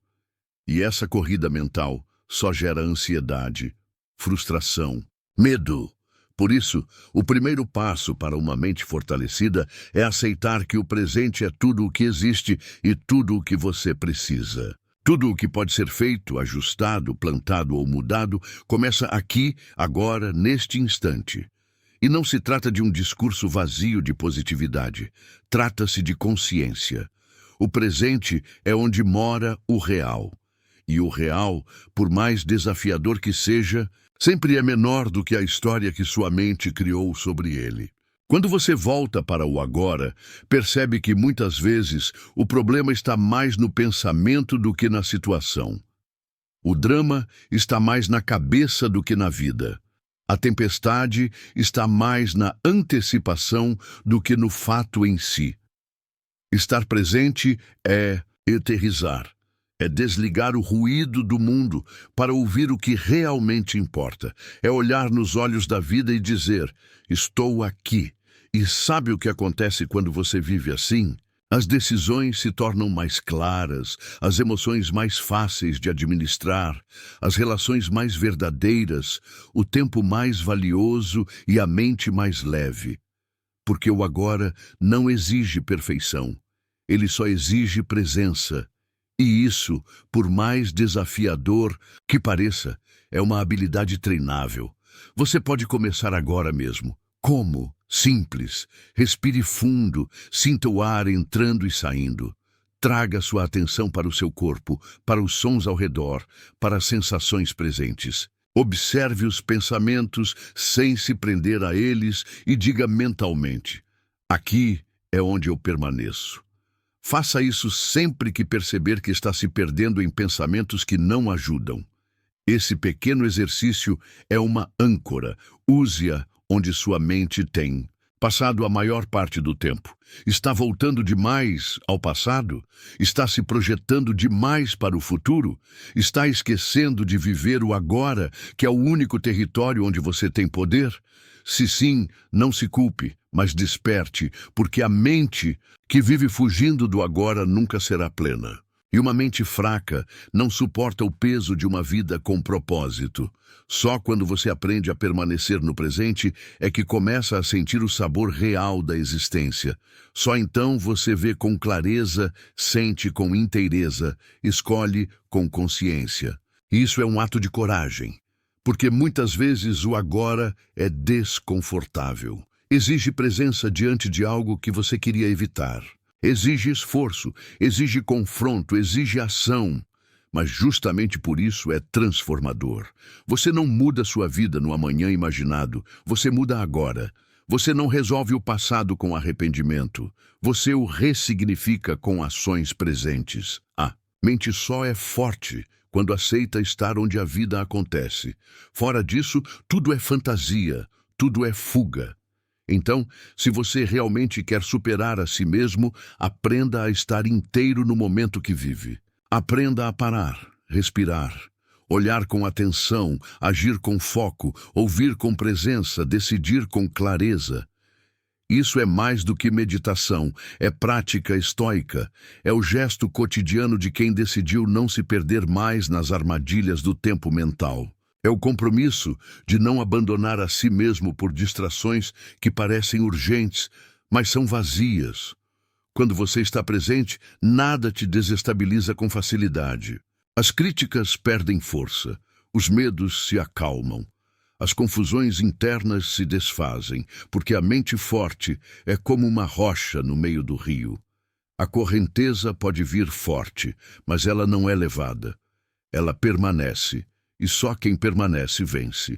E essa corrida mental só gera ansiedade, frustração, medo. Por isso, o primeiro passo para uma mente fortalecida é aceitar que o presente é tudo o que existe e tudo o que você precisa. Tudo o que pode ser feito, ajustado, plantado ou mudado, começa aqui, agora, neste instante. E não se trata de um discurso vazio de positividade. Trata-se de consciência. O presente é onde mora o real. E o real, por mais desafiador que seja, sempre é menor do que a história que sua mente criou sobre ele. Quando você volta para o agora, percebe que muitas vezes o problema está mais no pensamento do que na situação. O drama está mais na cabeça do que na vida. A tempestade está mais na antecipação do que no fato em si. Estar presente é aterrissar. É desligar o ruído do mundo para ouvir o que realmente importa. É olhar nos olhos da vida e dizer, estou aqui. E sabe o que acontece quando você vive assim? As decisões se tornam mais claras, as emoções mais fáceis de administrar, as relações mais verdadeiras, o tempo mais valioso e a mente mais leve. Porque o agora não exige perfeição. Ele só exige presença. E isso, por mais desafiador que pareça, é uma habilidade treinável. Você pode começar agora mesmo. Como? Simples. Respire fundo, sinta o ar entrando e saindo. Traga sua atenção para o seu corpo, para os sons ao redor, para as sensações presentes. Observe os pensamentos sem se prender a eles e diga mentalmente, aqui é onde eu permaneço. Faça isso sempre que perceber que está se perdendo em pensamentos que não ajudam. Esse pequeno exercício é uma âncora. Use-a onde sua mente tem passado a maior parte do tempo. Está voltando demais ao passado? Está se projetando demais para o futuro? Está esquecendo de viver o agora, que é o único território onde você tem poder? Se sim, não se culpe, mas desperte, porque a mente que vive fugindo do agora nunca será plena. E uma mente fraca não suporta o peso de uma vida com propósito. Só quando você aprende a permanecer no presente é que começa a sentir o sabor real da existência. Só então você vê com clareza, sente com inteireza, escolhe com consciência. Isso é um ato de coragem, porque muitas vezes o agora é desconfortável. Exige presença diante de algo que você queria evitar. Exige esforço, exige confronto, exige ação. Mas justamente por isso é transformador. Você não muda sua vida no amanhã imaginado, você muda agora. Você não resolve o passado com arrependimento, você o ressignifica com ações presentes. A mente só é forte quando aceita estar onde a vida acontece. Fora disso, tudo é fantasia, tudo é fuga. Então, se você realmente quer superar a si mesmo, aprenda a estar inteiro no momento que vive. Aprenda a parar, respirar, olhar com atenção, agir com foco, ouvir com presença, decidir com clareza. Isso é mais do que meditação, é prática estoica, é o gesto cotidiano de quem decidiu não se perder mais nas armadilhas do tempo mental. É o compromisso de não abandonar a si mesmo por distrações que parecem urgentes, mas são vazias. Quando você está presente, nada te desestabiliza com facilidade. As críticas perdem força, os medos se acalmam. As confusões internas se desfazem, porque a mente forte é como uma rocha no meio do rio. A correnteza pode vir forte, mas ela não é levada. Ela permanece, e só quem permanece vence.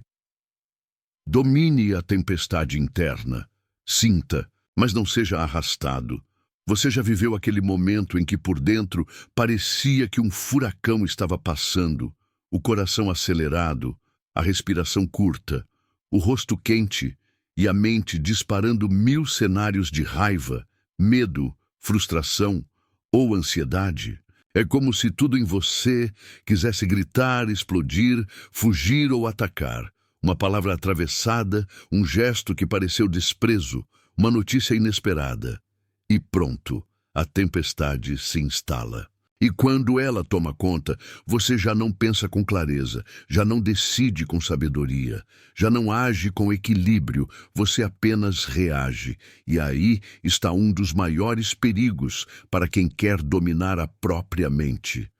Domine a tempestade interna. Sinta, mas não seja arrastado. Você já viveu aquele momento em que por dentro parecia que um furacão estava passando, o coração acelerado, a respiração curta, o rosto quente e a mente disparando 1000 cenários de raiva, medo, frustração ou ansiedade? É como se tudo em você quisesse gritar, explodir, fugir ou atacar. Uma palavra atravessada, um gesto que pareceu desprezo, uma notícia inesperada. E pronto, a tempestade se instala. E quando ela toma conta, você já não pensa com clareza, já não decide com sabedoria, já não age com equilíbrio, você apenas reage. E aí está um dos maiores perigos para quem quer dominar a própria mente.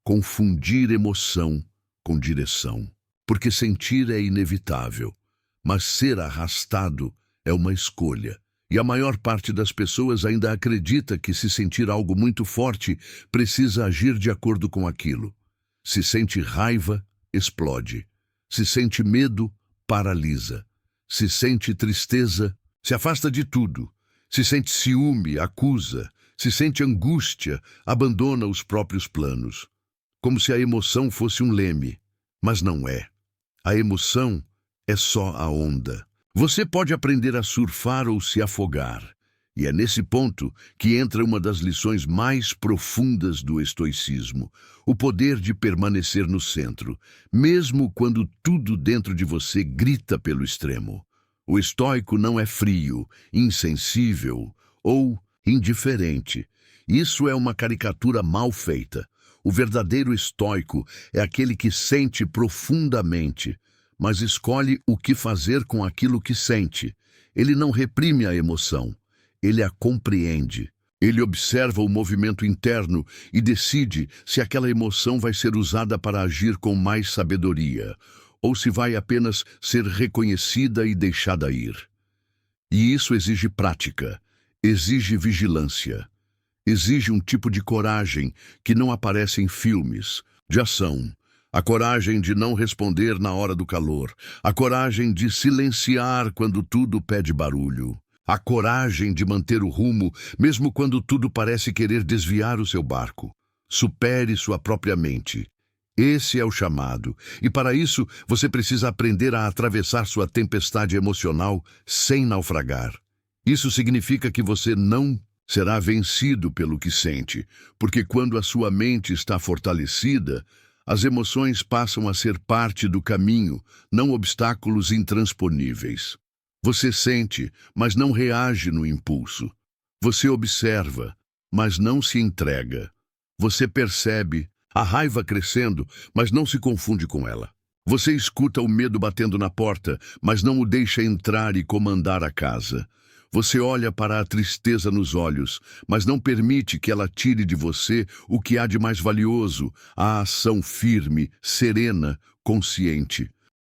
Confundir emoção com direção. Porque sentir é inevitável, mas ser arrastado é uma escolha. E a maior parte das pessoas ainda acredita que se sentir algo muito forte, precisa agir de acordo com aquilo. Se sente raiva, explode. Se sente medo, paralisa. Se sente tristeza, se afasta de tudo. Se sente ciúme, acusa. Se sente angústia, abandona os próprios planos. Como se a emoção fosse um leme. Mas não é. A emoção é só a onda. Você pode aprender a surfar ou se afogar, e é nesse ponto que entra uma das lições mais profundas do estoicismo, o poder de permanecer no centro, mesmo quando tudo dentro de você grita pelo extremo. O estoico não é frio, insensível ou indiferente. Isso é uma caricatura mal feita. O verdadeiro estoico é aquele que sente profundamente, mas escolhe o que fazer com aquilo que sente. Ele não reprime a emoção, ele a compreende. Ele observa o movimento interno e decide se aquela emoção vai ser usada para agir com mais sabedoria, ou se vai apenas ser reconhecida e deixada ir. E isso exige prática, exige vigilância, exige um tipo de coragem que não aparece em filmes, de ação. A coragem de não responder na hora do calor. A coragem de silenciar quando tudo pede barulho. A coragem de manter o rumo, mesmo quando tudo parece querer desviar o seu barco. Supere sua própria mente. Esse é o chamado. E para isso, você precisa aprender a atravessar sua tempestade emocional sem naufragar. Isso significa que você não será vencido pelo que sente, porque quando a sua mente está fortalecida, as emoções passam a ser parte do caminho, não obstáculos intransponíveis. Você sente, mas não reage no impulso. Você observa, mas não se entrega. Você percebe a raiva crescendo, mas não se confunde com ela. Você escuta o medo batendo na porta, mas não o deixa entrar e comandar a casa. Você olha para a tristeza nos olhos, mas não permite que ela tire de você o que há de mais valioso, a ação firme, serena, consciente.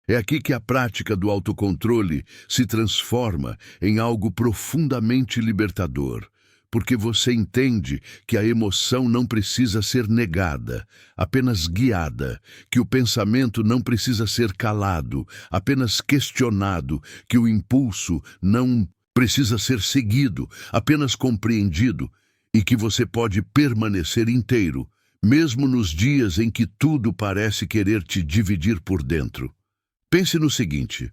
É aqui que a prática do autocontrole se transforma em algo profundamente libertador, porque você entende que a emoção não precisa ser negada, apenas guiada, que o pensamento não precisa ser calado, apenas questionado, que o impulso não precisa ser seguido, apenas compreendido, e que você pode permanecer inteiro, mesmo nos dias em que tudo parece querer te dividir por dentro. Pense no seguinte: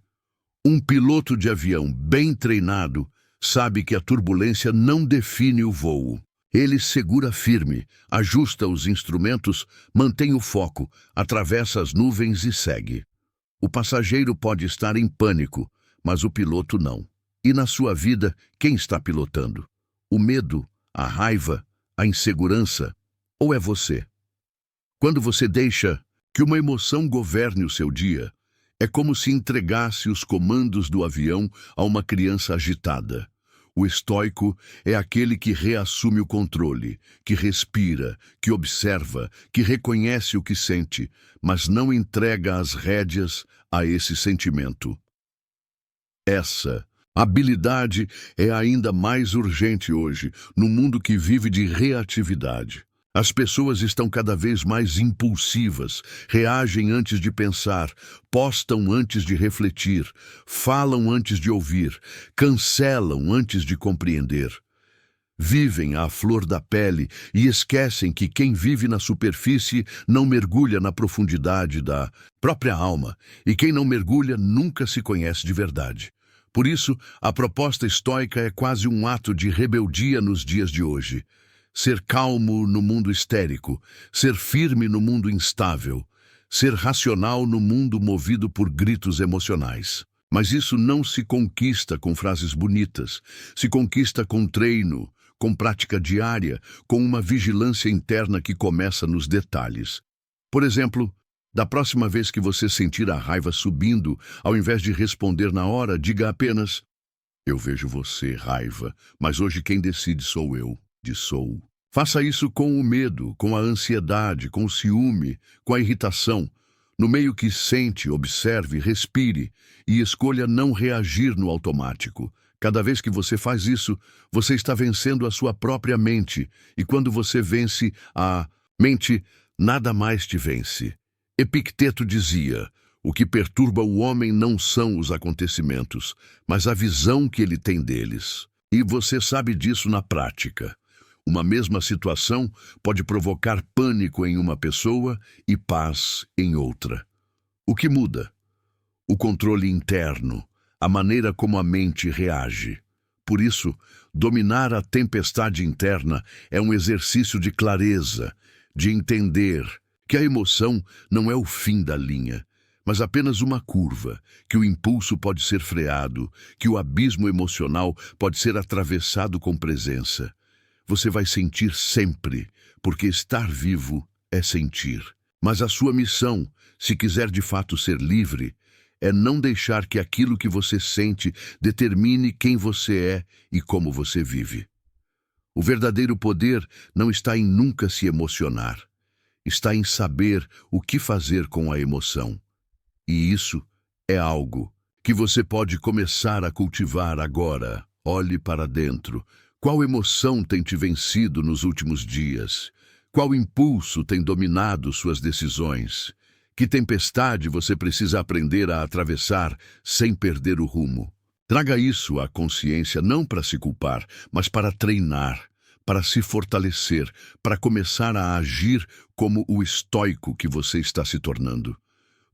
Um piloto de avião bem treinado sabe que a turbulência não define o voo. Ele segura firme, ajusta os instrumentos, mantém o foco, atravessa as nuvens e segue. O passageiro pode estar em pânico, mas o piloto não. E na sua vida, quem está pilotando? O medo, a raiva, a insegurança? Ou é você? Quando você deixa que uma emoção governe o seu dia, é como se entregasse os comandos do avião a uma criança agitada. O estoico é aquele que reassume o controle, que respira, que observa, que reconhece o que sente, mas não entrega as rédeas a esse sentimento. Essa habilidade é ainda mais urgente hoje, no mundo que vive de reatividade. As pessoas estão cada vez mais impulsivas, reagem antes de pensar, postam antes de refletir, falam antes de ouvir, cancelam antes de compreender. Vivem à flor da pele e esquecem que quem vive na superfície não mergulha na profundidade da própria alma, e quem não mergulha nunca se conhece de verdade. Por isso, a proposta estoica é quase um ato de rebeldia nos dias de hoje. Ser calmo no mundo histérico, ser firme no mundo instável, ser racional no mundo movido por gritos emocionais. Mas isso não se conquista com frases bonitas, se conquista com treino, com prática diária, com uma vigilância interna que começa nos detalhes. Por exemplo, da próxima vez que você sentir a raiva subindo, ao invés de responder na hora, diga apenas: "Eu vejo você, raiva, mas hoje quem decide sou eu." Dissou. Faça isso com o medo, com a ansiedade, com o ciúme, com a irritação. No meio que sente, observe, respire e escolha não reagir no automático. Cada vez que você faz isso, você está vencendo a sua própria mente. E quando você vence a mente, nada mais te vence. Epicteto dizia: o que perturba o homem não são os acontecimentos, mas a visão que ele tem deles. E você sabe disso na prática. Uma mesma situação pode provocar pânico em uma pessoa e paz em outra. O que muda? O controle interno, a maneira como a mente reage. Por isso, dominar a tempestade interna é um exercício de clareza, de entender que a emoção não é o fim da linha, mas apenas uma curva, que o impulso pode ser freado, que o abismo emocional pode ser atravessado com presença. Você vai sentir sempre, porque estar vivo é sentir. Mas a sua missão, se quiser de fato ser livre, é não deixar que aquilo que você sente determine quem você é e como você vive. O verdadeiro poder não está em nunca se emocionar. Está em saber o que fazer com a emoção. E isso é algo que você pode começar a cultivar agora. Olhe para dentro. Qual emoção tem te vencido nos últimos dias? Qual impulso tem dominado suas decisões? Que tempestade você precisa aprender a atravessar sem perder o rumo? Traga isso à consciência não para se culpar, mas para treinar, para se fortalecer, para começar a agir como o estoico que você está se tornando.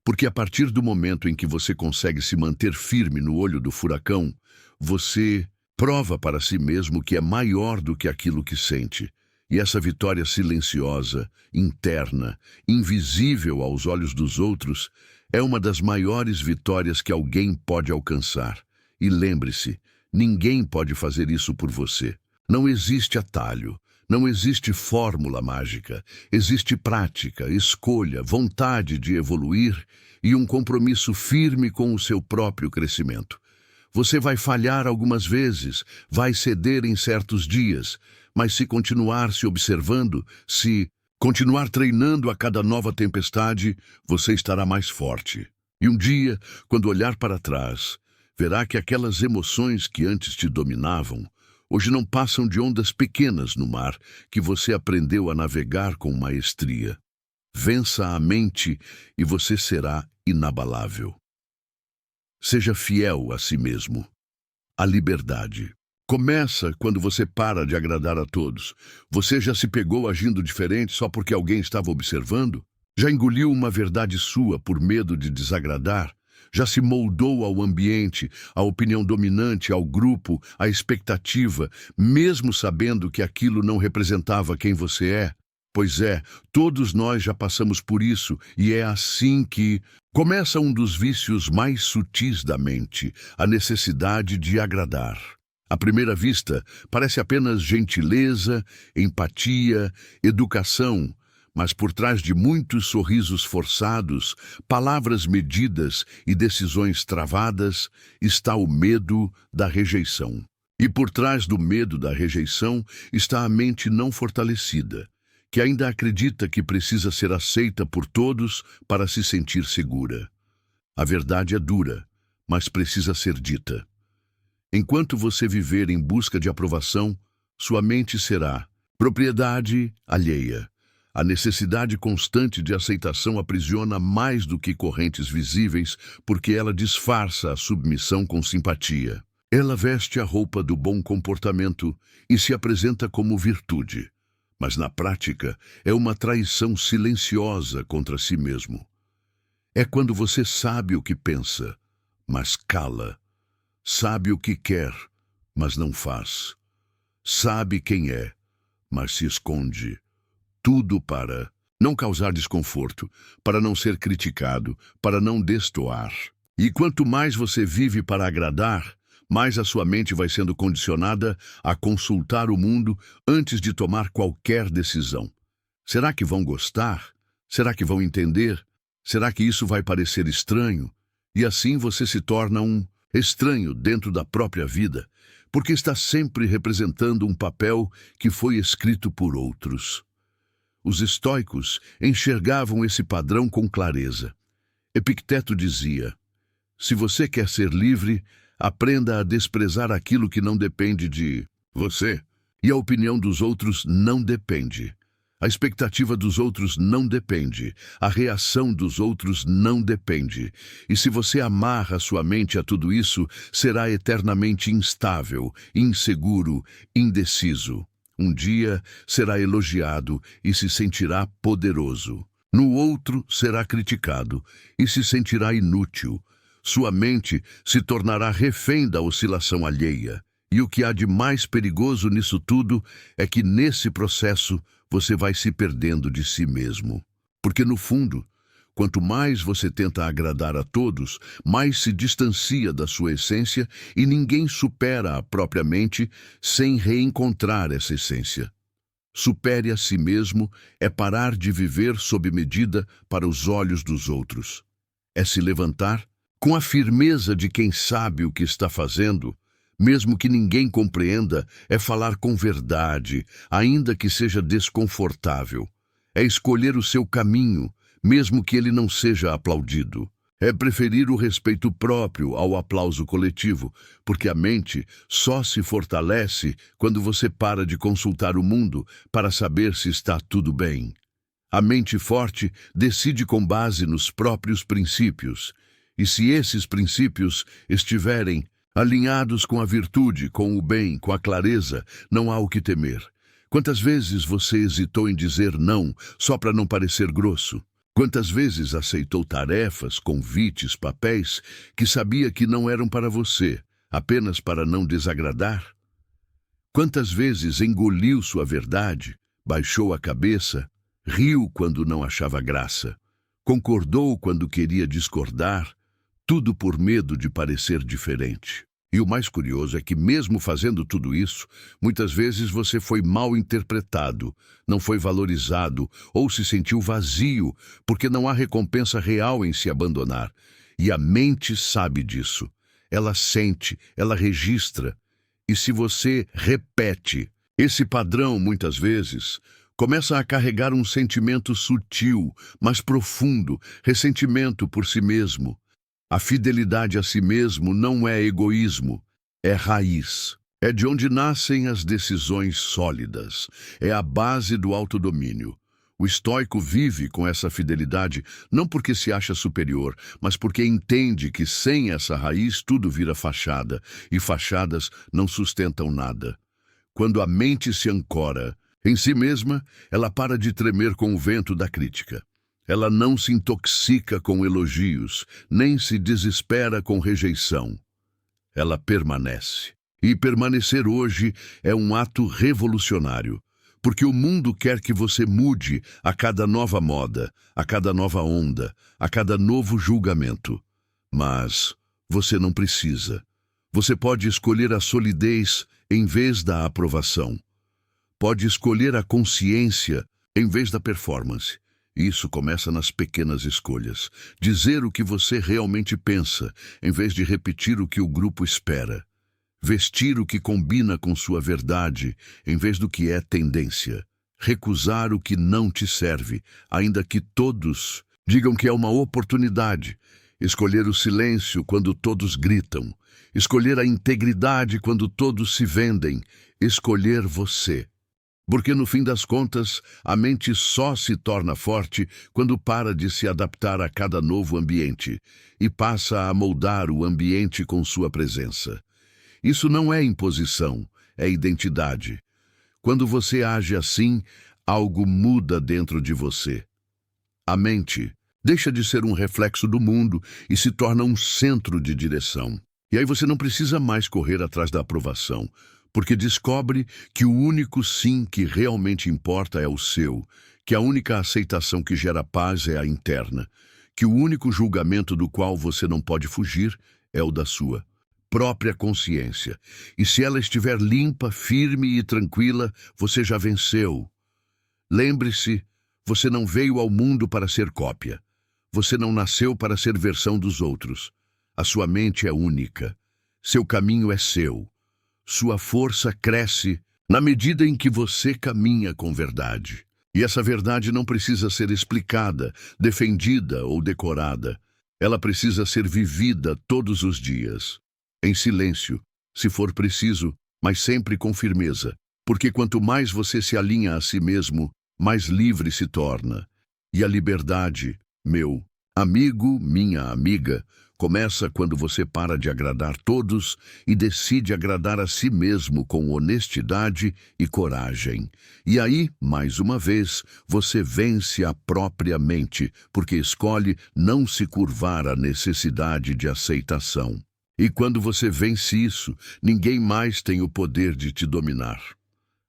Porque a partir do momento em que você consegue se manter firme no olho do furacão, você prova para si mesmo que é maior do que aquilo que sente. E essa vitória silenciosa, interna, invisível aos olhos dos outros, é uma das maiores vitórias que alguém pode alcançar. E lembre-se, ninguém pode fazer isso por você. Não existe atalho, não existe fórmula mágica. Existe prática, escolha, vontade de evoluir e um compromisso firme com o seu próprio crescimento. Você vai falhar algumas vezes, vai ceder em certos dias, mas se continuar se observando, se continuar treinando a cada nova tempestade, você estará mais forte. E um dia, quando olhar para trás, verá que aquelas emoções que antes te dominavam, hoje não passam de ondas pequenas no mar que você aprendeu a navegar com maestria. Vença a mente e você será inabalável. Seja fiel a si mesmo. A liberdade começa quando você para de agradar a todos. Você já se pegou agindo diferente só porque alguém estava observando? Já engoliu uma verdade sua por medo de desagradar? Já se moldou ao ambiente, à opinião dominante, ao grupo, à expectativa, mesmo sabendo que aquilo não representava quem você é? Pois é, todos nós já passamos por isso, e é assim que começa um dos vícios mais sutis da mente, a necessidade de agradar. À primeira vista, parece apenas gentileza, empatia, educação, mas por trás de muitos sorrisos forçados, palavras medidas e decisões travadas, está o medo da rejeição. E por trás do medo da rejeição está a mente não fortalecida, que ainda acredita que precisa ser aceita por todos para se sentir segura. A verdade é dura, mas precisa ser dita. Enquanto você viver em busca de aprovação, sua mente será propriedade alheia. A necessidade constante de aceitação aprisiona mais do que correntes visíveis, porque ela disfarça a submissão com simpatia. Ela veste a roupa do bom comportamento e se apresenta como virtude, mas na prática é uma traição silenciosa contra si mesmo. É quando você sabe o que pensa, mas cala. Sabe o que quer, mas não faz. Sabe quem é, mas se esconde. Tudo para não causar desconforto, para não ser criticado, para não destoar. E quanto mais você vive para agradar, mais a sua mente vai sendo condicionada a consultar o mundo antes de tomar qualquer decisão. Será que vão gostar? Será que vão entender? Será que isso vai parecer estranho? E assim você se torna um estranho dentro da própria vida, porque está sempre representando um papel que foi escrito por outros. Os estoicos enxergavam esse padrão com clareza. Epicteto dizia: se você quer ser livre, aprenda a desprezar aquilo que não depende de você. E a opinião dos outros não depende. A expectativa dos outros não depende. A reação dos outros não depende. E se você amarra sua mente a tudo isso, será eternamente instável, inseguro, indeciso. Um dia será elogiado e se sentirá poderoso. No outro será criticado e se sentirá inútil. Sua mente se tornará refém da oscilação alheia. E o que há de mais perigoso nisso tudo é que nesse processo você vai se perdendo de si mesmo. Porque no fundo, quanto mais você tenta agradar a todos, mais se distancia da sua essência e ninguém supera a própria mente sem reencontrar essa essência. Supere a si mesmo é parar de viver sob medida para os olhos dos outros. É se levantar com a firmeza de quem sabe o que está fazendo, mesmo que ninguém compreenda, é falar com verdade, ainda que seja desconfortável. É escolher o seu caminho, mesmo que ele não seja aplaudido. É preferir o respeito próprio ao aplauso coletivo, porque a mente só se fortalece quando você para de consultar o mundo para saber se está tudo bem. A mente forte decide com base nos próprios princípios, e se esses princípios estiverem alinhados com a virtude, com o bem, com a clareza, não há o que temer. Quantas vezes você hesitou em dizer não só para não parecer grosso? Quantas vezes aceitou tarefas, convites, papéis que sabia que não eram para você, apenas para não desagradar? Quantas vezes engoliu sua verdade, baixou a cabeça, riu quando não achava graça, concordou quando queria discordar, tudo por medo de parecer diferente? E o mais curioso é que, mesmo fazendo tudo isso, muitas vezes você foi mal interpretado, não foi valorizado ou se sentiu vazio, porque não há recompensa real em se abandonar. E a mente sabe disso. Ela sente, ela registra. E se você repete esse padrão muitas vezes, começa a carregar um sentimento sutil, mas profundo, ressentimento por si mesmo. A fidelidade a si mesmo não é egoísmo, é raiz. É de onde nascem as decisões sólidas. É a base do autodomínio. O estoico vive com essa fidelidade não porque se acha superior, mas porque entende que sem essa raiz tudo vira fachada, e fachadas não sustentam nada. Quando a mente se ancora em si mesma, ela para de tremer com o vento da crítica. Ela não se intoxica com elogios, nem se desespera com rejeição. Ela permanece. E permanecer hoje é um ato revolucionário, porque o mundo quer que você mude a cada nova moda, a cada nova onda, a cada novo julgamento. Mas você não precisa. Você pode escolher a solidez em vez da aprovação. Pode escolher a consciência em vez da performance. Isso começa nas pequenas escolhas. Dizer o que você realmente pensa, em vez de repetir o que o grupo espera. Vestir o que combina com sua verdade, em vez do que é tendência. Recusar o que não te serve, ainda que todos digam que é uma oportunidade. Escolher o silêncio quando todos gritam. Escolher a integridade quando todos se vendem. Escolher você. Porque, no fim das contas, a mente só se torna forte quando para de se adaptar a cada novo ambiente e passa a moldar o ambiente com sua presença. Isso não é imposição, é identidade. Quando você age assim, algo muda dentro de você. A mente deixa de ser um reflexo do mundo e se torna um centro de direção. E aí você não precisa mais correr atrás da aprovação, porque descobre que o único sim que realmente importa é o seu, que a única aceitação que gera paz é a interna, que o único julgamento do qual você não pode fugir é o da sua própria consciência. E se ela estiver limpa, firme e tranquila, você já venceu. Lembre-se, você não veio ao mundo para ser cópia. Você não nasceu para ser versão dos outros. A sua mente é única. Seu caminho é seu. Sua força cresce na medida em que você caminha com verdade. E essa verdade não precisa ser explicada, defendida ou decorada. Ela precisa ser vivida todos os dias. Em silêncio, se for preciso, mas sempre com firmeza. Porque quanto mais você se alinha a si mesmo, mais livre se torna. E a liberdade, meu amigo, minha amiga, começa quando você para de agradar todos e decide agradar a si mesmo com honestidade e coragem. E aí, mais uma vez, você vence a própria mente, porque escolhe não se curvar à necessidade de aceitação. E quando você vence isso, ninguém mais tem o poder de te dominar.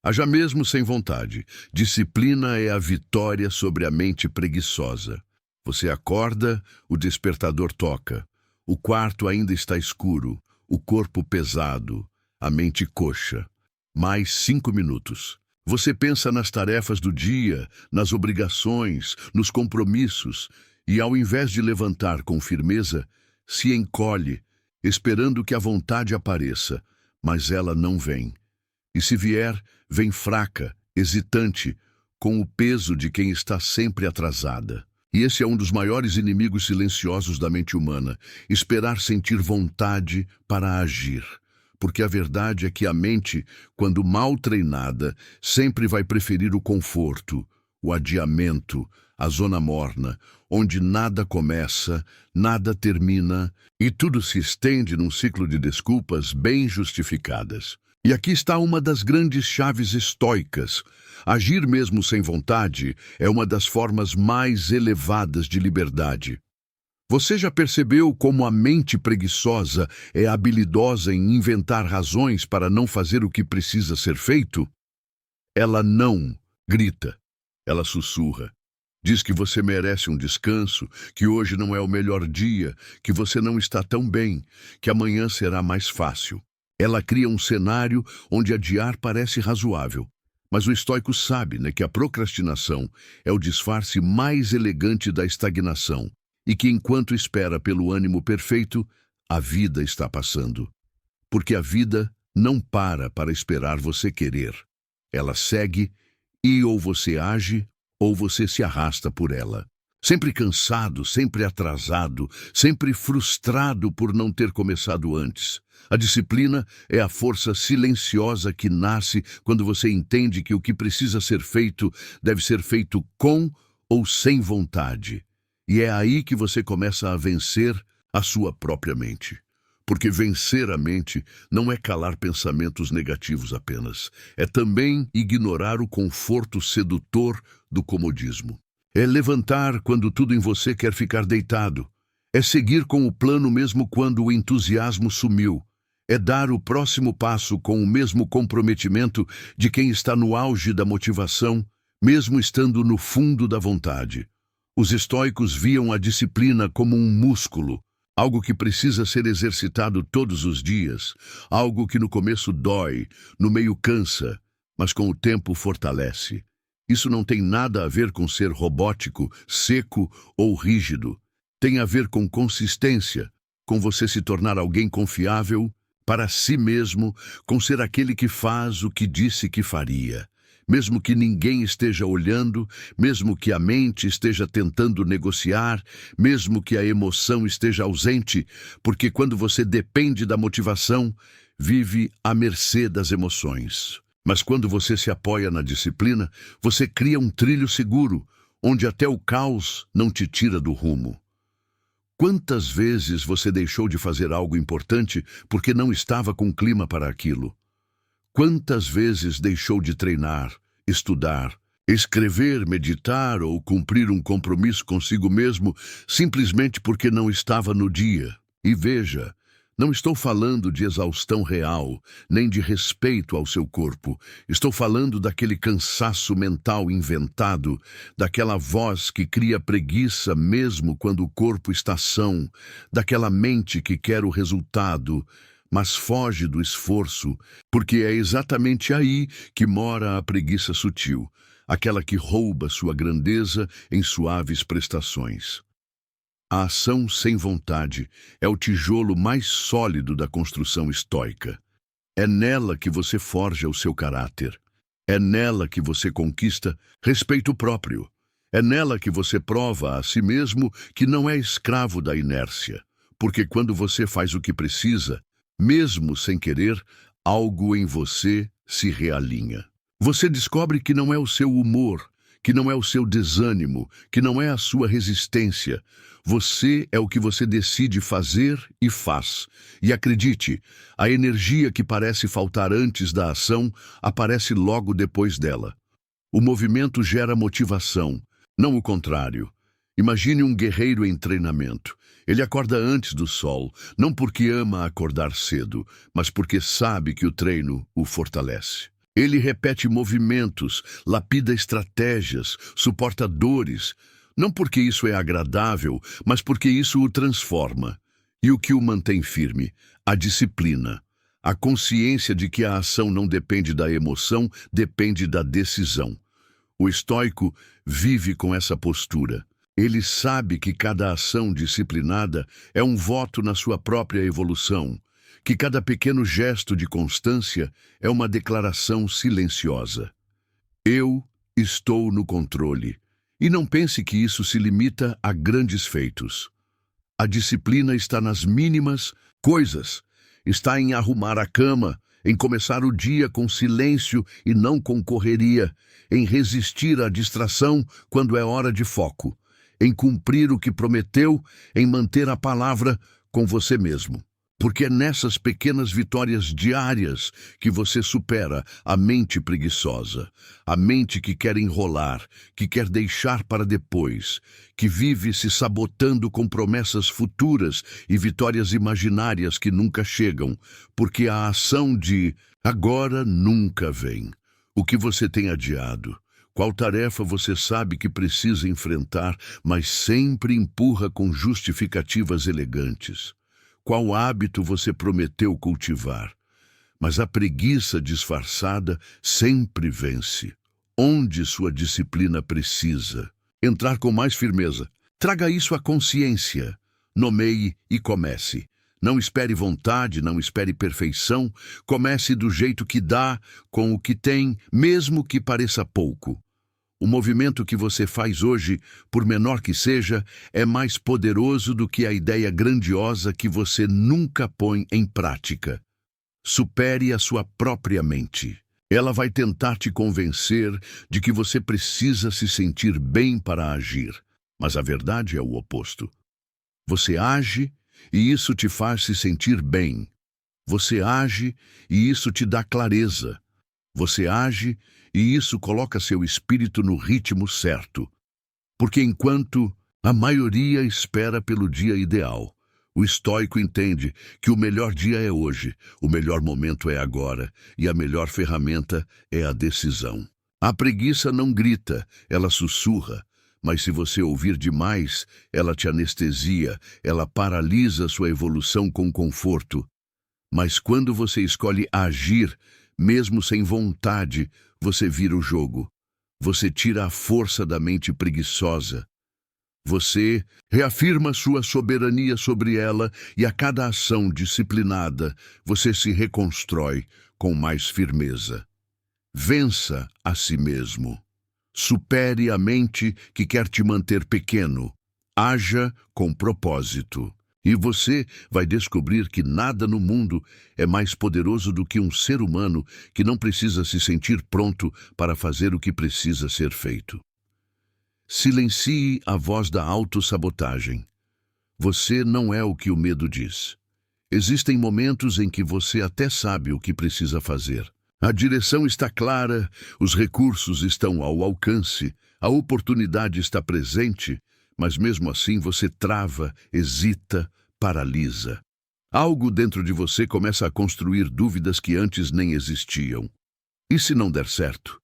Haja mesmo sem vontade. Disciplina é a vitória sobre a mente preguiçosa. Você acorda, o despertador toca. O quarto ainda está escuro, o corpo pesado, a mente coxa. Mais 5 minutos. Você pensa nas tarefas do dia, nas obrigações, nos compromissos, e ao invés de levantar com firmeza, se encolhe, esperando que a vontade apareça, mas ela não vem. E se vier, vem fraca, hesitante, com o peso de quem está sempre atrasada. E esse é um dos maiores inimigos silenciosos da mente humana, esperar sentir vontade para agir. Porque a verdade é que a mente, quando mal treinada, sempre vai preferir o conforto, o adiamento, a zona morna, onde nada começa, nada termina e tudo se estende num ciclo de desculpas bem justificadas. E aqui está uma das grandes chaves estoicas. Agir mesmo sem vontade é uma das formas mais elevadas de liberdade. Você já percebeu como a mente preguiçosa é habilidosa em inventar razões para não fazer o que precisa ser feito? Ela não grita, ela sussurra. Diz que você merece um descanso, que hoje não é o melhor dia, que você não está tão bem, que amanhã será mais fácil. Ela cria um cenário onde adiar parece razoável. Mas o estoico sabe, que a procrastinação é o disfarce mais elegante da estagnação e que enquanto espera pelo ânimo perfeito, a vida está passando. Porque a vida não para esperar você querer. Ela segue e ou você age ou você se arrasta por ela. Sempre cansado, sempre atrasado, sempre frustrado por não ter começado antes. A disciplina é a força silenciosa que nasce quando você entende que o que precisa ser feito deve ser feito com ou sem vontade. E é aí que você começa a vencer a sua própria mente. Porque vencer a mente não é calar pensamentos negativos apenas. É também ignorar o conforto sedutor do comodismo. É levantar quando tudo em você quer ficar deitado. É seguir com o plano mesmo quando o entusiasmo sumiu. É dar o próximo passo com o mesmo comprometimento de quem está no auge da motivação, mesmo estando no fundo da vontade. Os estoicos viam a disciplina como um músculo, algo que precisa ser exercitado todos os dias, algo que no começo dói, no meio cansa, mas com o tempo fortalece. Isso não tem nada a ver com ser robótico, seco ou rígido. Tem a ver com consistência, com você se tornar alguém confiável para si mesmo, com ser aquele que faz o que disse que faria. Mesmo que ninguém esteja olhando, mesmo que a mente esteja tentando negociar, mesmo que a emoção esteja ausente, porque quando você depende da motivação, vive à mercê das emoções. Mas quando você se apoia na disciplina, você cria um trilho seguro, onde até o caos não te tira do rumo. Quantas vezes você deixou de fazer algo importante porque não estava com clima para aquilo? Quantas vezes deixou de treinar, estudar, escrever, meditar ou cumprir um compromisso consigo mesmo simplesmente porque não estava no dia? E veja, não estou falando de exaustão real, nem de respeito ao seu corpo. Estou falando daquele cansaço mental inventado, daquela voz que cria preguiça mesmo quando o corpo está são, daquela mente que quer o resultado, mas foge do esforço, porque é exatamente aí que mora a preguiça sutil, aquela que rouba sua grandeza em suaves prestações. A ação sem vontade é o tijolo mais sólido da construção estoica. É nela que você forja o seu caráter. É nela que você conquista respeito próprio. É nela que você prova a si mesmo que não é escravo da inércia. Porque quando você faz o que precisa, mesmo sem querer, algo em você se realinha. Você descobre que não é o seu humor, que não é o seu desânimo, que não é a sua resistência. Você é o que você decide fazer e faz. E acredite, a energia que parece faltar antes da ação aparece logo depois dela. O movimento gera motivação, não o contrário. Imagine um guerreiro em treinamento. Ele acorda antes do sol, não porque ama acordar cedo, mas porque sabe que o treino o fortalece. Ele repete movimentos, lapida estratégias, suporta dores, não porque isso é agradável, mas porque isso o transforma. E o que o mantém firme? A disciplina. A consciência de que a ação não depende da emoção, depende da decisão. O estoico vive com essa postura. Ele sabe que cada ação disciplinada é um voto na sua própria evolução, que cada pequeno gesto de constância é uma declaração silenciosa. Eu estou no controle. E não pense que isso se limita a grandes feitos. A disciplina está nas mínimas coisas. Está em arrumar a cama, em começar o dia com silêncio e não com correria, em resistir à distração quando é hora de foco, em cumprir o que prometeu, em manter a palavra com você mesmo. Porque é nessas pequenas vitórias diárias que você supera a mente preguiçosa, a mente que quer enrolar, que quer deixar para depois, que vive se sabotando com promessas futuras e vitórias imaginárias que nunca chegam, porque a ação de agora nunca vem. O que você tem adiado? Qual tarefa você sabe que precisa enfrentar, mas sempre empurra com justificativas elegantes? Qual hábito você prometeu cultivar? Mas a preguiça disfarçada sempre vence. Onde sua disciplina precisa? Entrar com mais firmeza. Traga isso à consciência. Nomeie e comece. Não espere vontade, não espere perfeição. Comece do jeito que dá, com o que tem, mesmo que pareça pouco. O movimento que você faz hoje, por menor que seja, é mais poderoso do que a ideia grandiosa que você nunca põe em prática. Supere a sua própria mente. Ela vai tentar te convencer de que você precisa se sentir bem para agir. Mas a verdade é o oposto. Você age e isso te faz se sentir bem. Você age e isso te dá clareza. Você age e isso coloca seu espírito no ritmo certo. Porque enquanto a maioria espera pelo dia ideal, o estoico entende que o melhor dia é hoje, o melhor momento é agora e a melhor ferramenta é a decisão. A preguiça não grita, ela sussurra, mas se você ouvir demais, ela te anestesia, ela paralisa sua evolução com conforto. Mas quando você escolhe agir, mesmo sem vontade, você vira o jogo. Você tira a força da mente preguiçosa. Você reafirma sua soberania sobre ela e a cada ação disciplinada, você se reconstrói com mais firmeza. Vença a si mesmo. Supere a mente que quer te manter pequeno. Haja com propósito. E você vai descobrir que nada no mundo é mais poderoso do que um ser humano que não precisa se sentir pronto para fazer o que precisa ser feito. Silencie a voz da autossabotagem. Você não é o que o medo diz. Existem momentos em que você até sabe o que precisa fazer. A direção está clara, os recursos estão ao alcance, a oportunidade está presente, mas mesmo assim você trava, hesita, paralisa. Algo dentro de você começa a construir dúvidas que antes nem existiam. E se não der certo?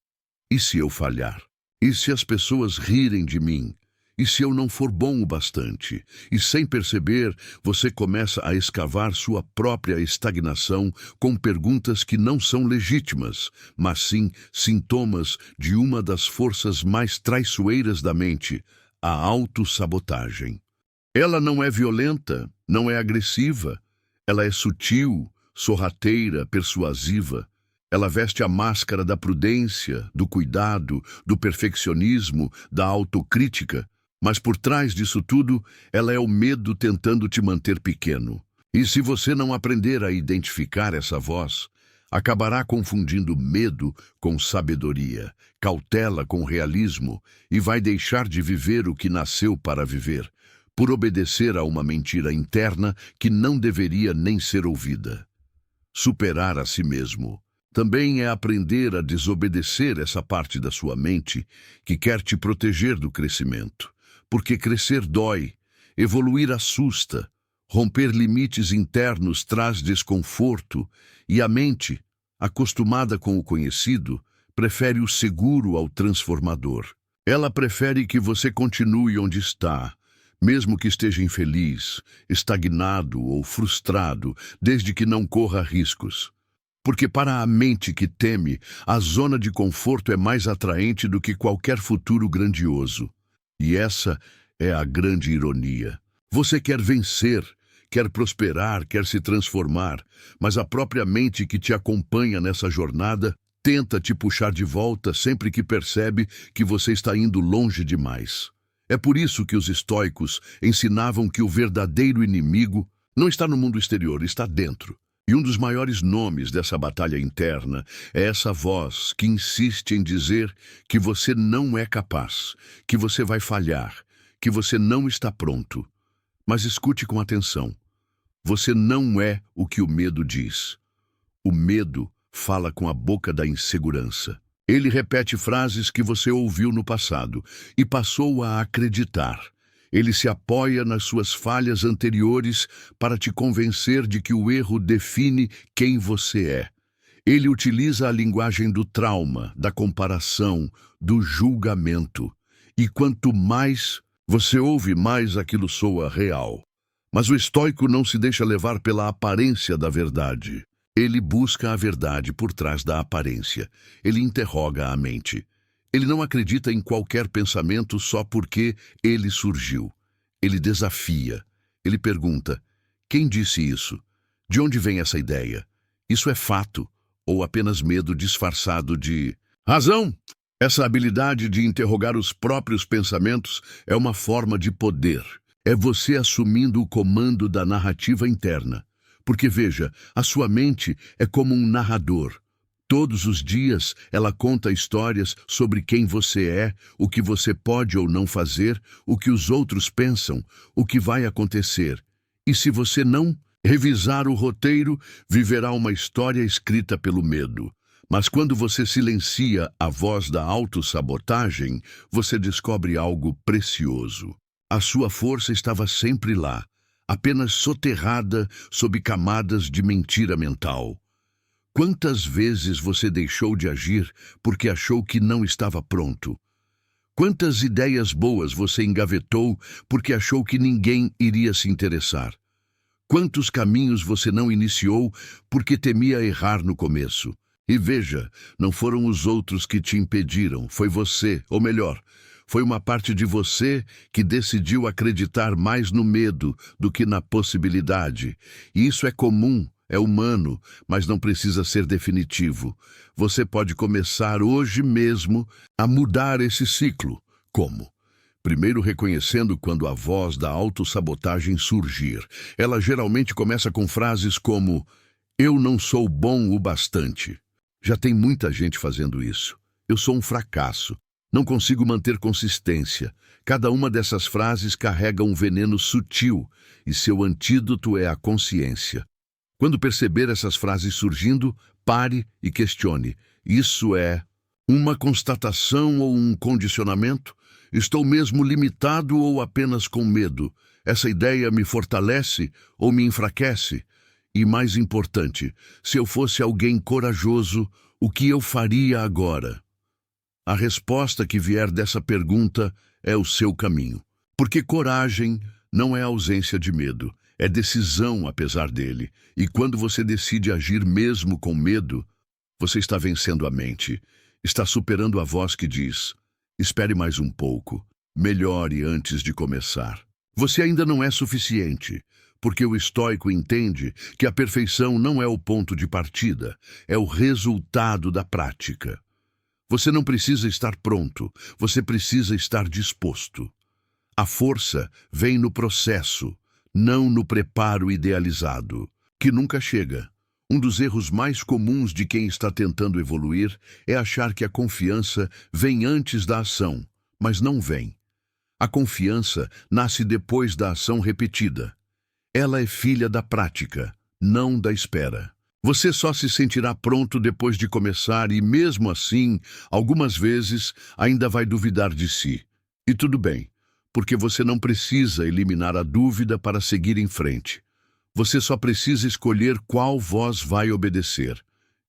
E se eu falhar? E se as pessoas rirem de mim? E se eu não for bom o bastante? E sem perceber, você começa a escavar sua própria estagnação com perguntas que não são legítimas, mas sim sintomas de uma das forças mais traiçoeiras da mente, a autossabotagem. Ela não é violenta, não é agressiva. Ela é sutil, sorrateira, persuasiva. Ela veste a máscara da prudência, do cuidado, do perfeccionismo, da autocrítica. Mas por trás disso tudo, ela é o medo tentando te manter pequeno. E se você não aprender a identificar essa voz, acabará confundindo medo com sabedoria, cautela com realismo e vai deixar de viver o que nasceu para viver, por obedecer a uma mentira interna que não deveria nem ser ouvida. Superar a si mesmo também é aprender a desobedecer essa parte da sua mente que quer te proteger do crescimento. Porque crescer dói, evoluir assusta, romper limites internos traz desconforto e a mente, acostumada com o conhecido, prefere o seguro ao transformador. Ela prefere que você continue onde está, mesmo que esteja infeliz, estagnado ou frustrado, desde que não corra riscos. Porque para a mente que teme, a zona de conforto é mais atraente do que qualquer futuro grandioso. E essa é a grande ironia. Você quer vencer, quer prosperar, quer se transformar, mas a própria mente que te acompanha nessa jornada tenta te puxar de volta sempre que percebe que você está indo longe demais. É por isso que os estoicos ensinavam que o verdadeiro inimigo não está no mundo exterior, está dentro. E um dos maiores nomes dessa batalha interna é essa voz que insiste em dizer que você não é capaz, que você vai falhar, que você não está pronto. Mas escute com atenção. Você não é o que o medo diz. O medo fala com a boca da insegurança. Ele repete frases que você ouviu no passado e passou a acreditar. Ele se apoia nas suas falhas anteriores para te convencer de que o erro define quem você é. Ele utiliza a linguagem do trauma, da comparação, do julgamento. E quanto mais você ouve, mais aquilo soa real. Mas o estoico não se deixa levar pela aparência da verdade. Ele busca a verdade por trás da aparência. Ele interroga a mente. Ele não acredita em qualquer pensamento só porque ele surgiu. Ele desafia. Ele pergunta: quem disse isso? De onde vem essa ideia? Isso é fato ou apenas medo disfarçado de razão? Essa habilidade de interrogar os próprios pensamentos é uma forma de poder. É você assumindo o comando da narrativa interna. Porque veja, a sua mente é como um narrador. Todos os dias ela conta histórias sobre quem você é, o que você pode ou não fazer, o que os outros pensam, o que vai acontecer. E se você não revisar o roteiro, viverá uma história escrita pelo medo. Mas quando você silencia a voz da autossabotagem, você descobre algo precioso. A sua força estava sempre lá, apenas soterrada sob camadas de mentira mental. Quantas vezes você deixou de agir porque achou que não estava pronto? Quantas ideias boas você engavetou porque achou que ninguém iria se interessar? Quantos caminhos você não iniciou porque temia errar no começo? E veja, não foram os outros que te impediram, foi você, ou melhor, foi uma parte de você que decidiu acreditar mais no medo do que na possibilidade. E isso é comum, é humano, mas não precisa ser definitivo. Você pode começar hoje mesmo a mudar esse ciclo. Como? Primeiro, reconhecendo quando a voz da autossabotagem surgir. Ela geralmente começa com frases como: "Eu não sou bom o bastante." Já tem muita gente fazendo isso. "Eu sou um fracasso. Não consigo manter consistência." Cada uma dessas frases carrega um veneno sutil e seu antídoto é a consciência. Quando perceber essas frases surgindo, pare e questione. Isso é uma constatação ou um condicionamento? Estou mesmo limitado ou apenas com medo? Essa ideia me fortalece ou me enfraquece? E mais importante, se eu fosse alguém corajoso, o que eu faria agora? A resposta que vier dessa pergunta é o seu caminho. Porque coragem não é ausência de medo, é decisão apesar dele. E quando você decide agir mesmo com medo, você está vencendo a mente, está superando a voz que diz: "Espere mais um pouco, melhore antes de começar." Você ainda não é suficiente, porque o estoico entende que a perfeição não é o ponto de partida, é o resultado da prática. Você não precisa estar pronto, você precisa estar disposto. A força vem no processo, não no preparo idealizado, que nunca chega. Um dos erros mais comuns de quem está tentando evoluir é achar que a confiança vem antes da ação, mas não vem. A confiança nasce depois da ação repetida. Ela é filha da prática, não da espera. Você só se sentirá pronto depois de começar e, mesmo assim, algumas vezes ainda vai duvidar de si. E tudo bem, porque você não precisa eliminar a dúvida para seguir em frente. Você só precisa escolher qual voz vai obedecer.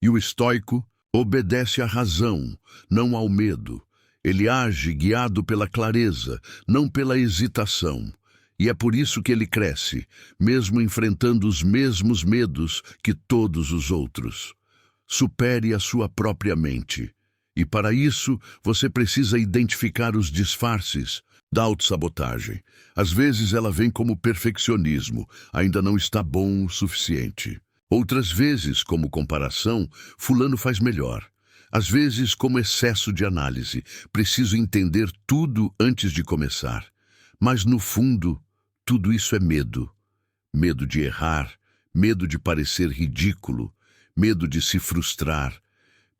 E o estoico obedece à razão, não ao medo. Ele age guiado pela clareza, não pela hesitação. E é por isso que ele cresce, mesmo enfrentando os mesmos medos que todos os outros. Supere a sua própria mente. E para isso, você precisa identificar os disfarces da autossabotagem. Às vezes ela vem como perfeccionismo, ainda não está bom o suficiente. Outras vezes, como comparação, fulano faz melhor. Às vezes, como excesso de análise, preciso entender tudo antes de começar. Mas no fundo, tudo isso é medo. Medo de errar, medo de parecer ridículo, medo de se frustrar,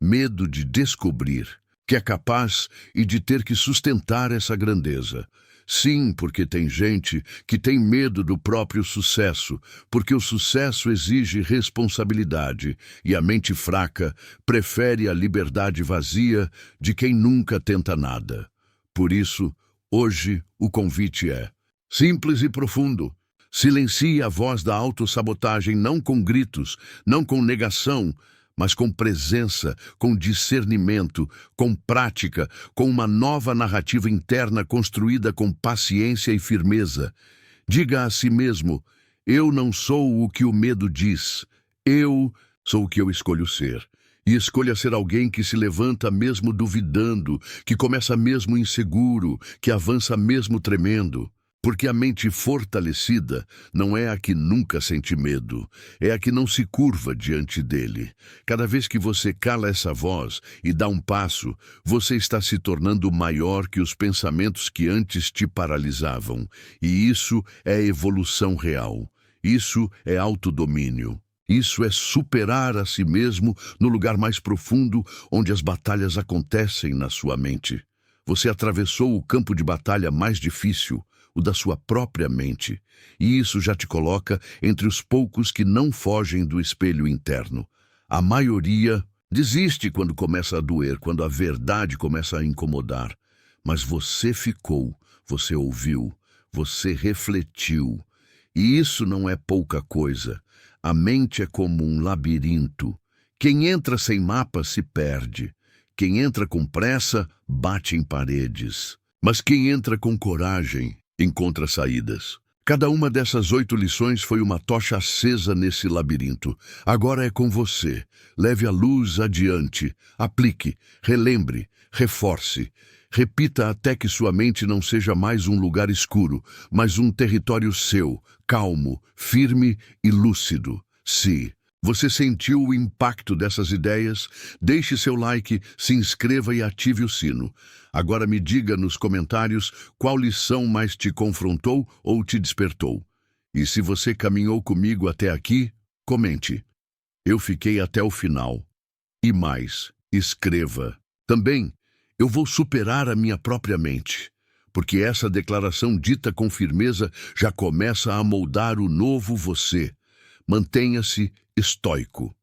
medo de descobrir que é capaz e de ter que sustentar essa grandeza. Sim, porque tem gente que tem medo do próprio sucesso, porque o sucesso exige responsabilidade e a mente fraca prefere a liberdade vazia de quem nunca tenta nada. Por isso, hoje o convite é simples e profundo. Silencie a voz da autossabotagem não com gritos, não com negação, mas com presença, com discernimento, com prática, com uma nova narrativa interna construída com paciência e firmeza. Diga a si mesmo: eu não sou o que o medo diz, eu sou o que eu escolho ser. E escolha ser alguém que se levanta mesmo duvidando, que começa mesmo inseguro, que avança mesmo tremendo. Porque a mente fortalecida não é a que nunca sente medo, é a que não se curva diante dele. Cada vez que você cala essa voz e dá um passo, você está se tornando maior que os pensamentos que antes te paralisavam. E isso é evolução real. Isso é autodomínio. Isso é superar a si mesmo no lugar mais profundo onde as batalhas acontecem na sua mente. Você atravessou o campo de batalha mais difícil, o da sua própria mente, e isso já te coloca entre os poucos que não fogem do espelho interno. A maioria Desiste quando começa a doer, quando a verdade começa a incomodar. Mas você ficou, você ouviu, você refletiu. E isso não é pouca coisa. A mente é como um labirinto. Quem entra sem mapa se perde. Quem entra com pressa bate em paredes. Mas quem entra com coragem encontra saídas. Cada uma dessas 8 lições foi uma tocha acesa nesse labirinto. Agora é com você. Leve a luz adiante. Aplique, relembre, reforce. Repita até que sua mente não seja mais um lugar escuro, mas um território seu, calmo, firme e lúcido. Se você sentiu o impacto dessas ideias, deixe seu like, se inscreva e ative o sino. Agora me diga nos comentários qual lição mais te confrontou ou te despertou. E se você caminhou comigo até aqui, comente. Eu fiquei até o final. E mais, escreva. Também, eu vou superar a minha própria mente, porque essa declaração dita com firmeza já começa a moldar o novo você. Mantenha-se estoico.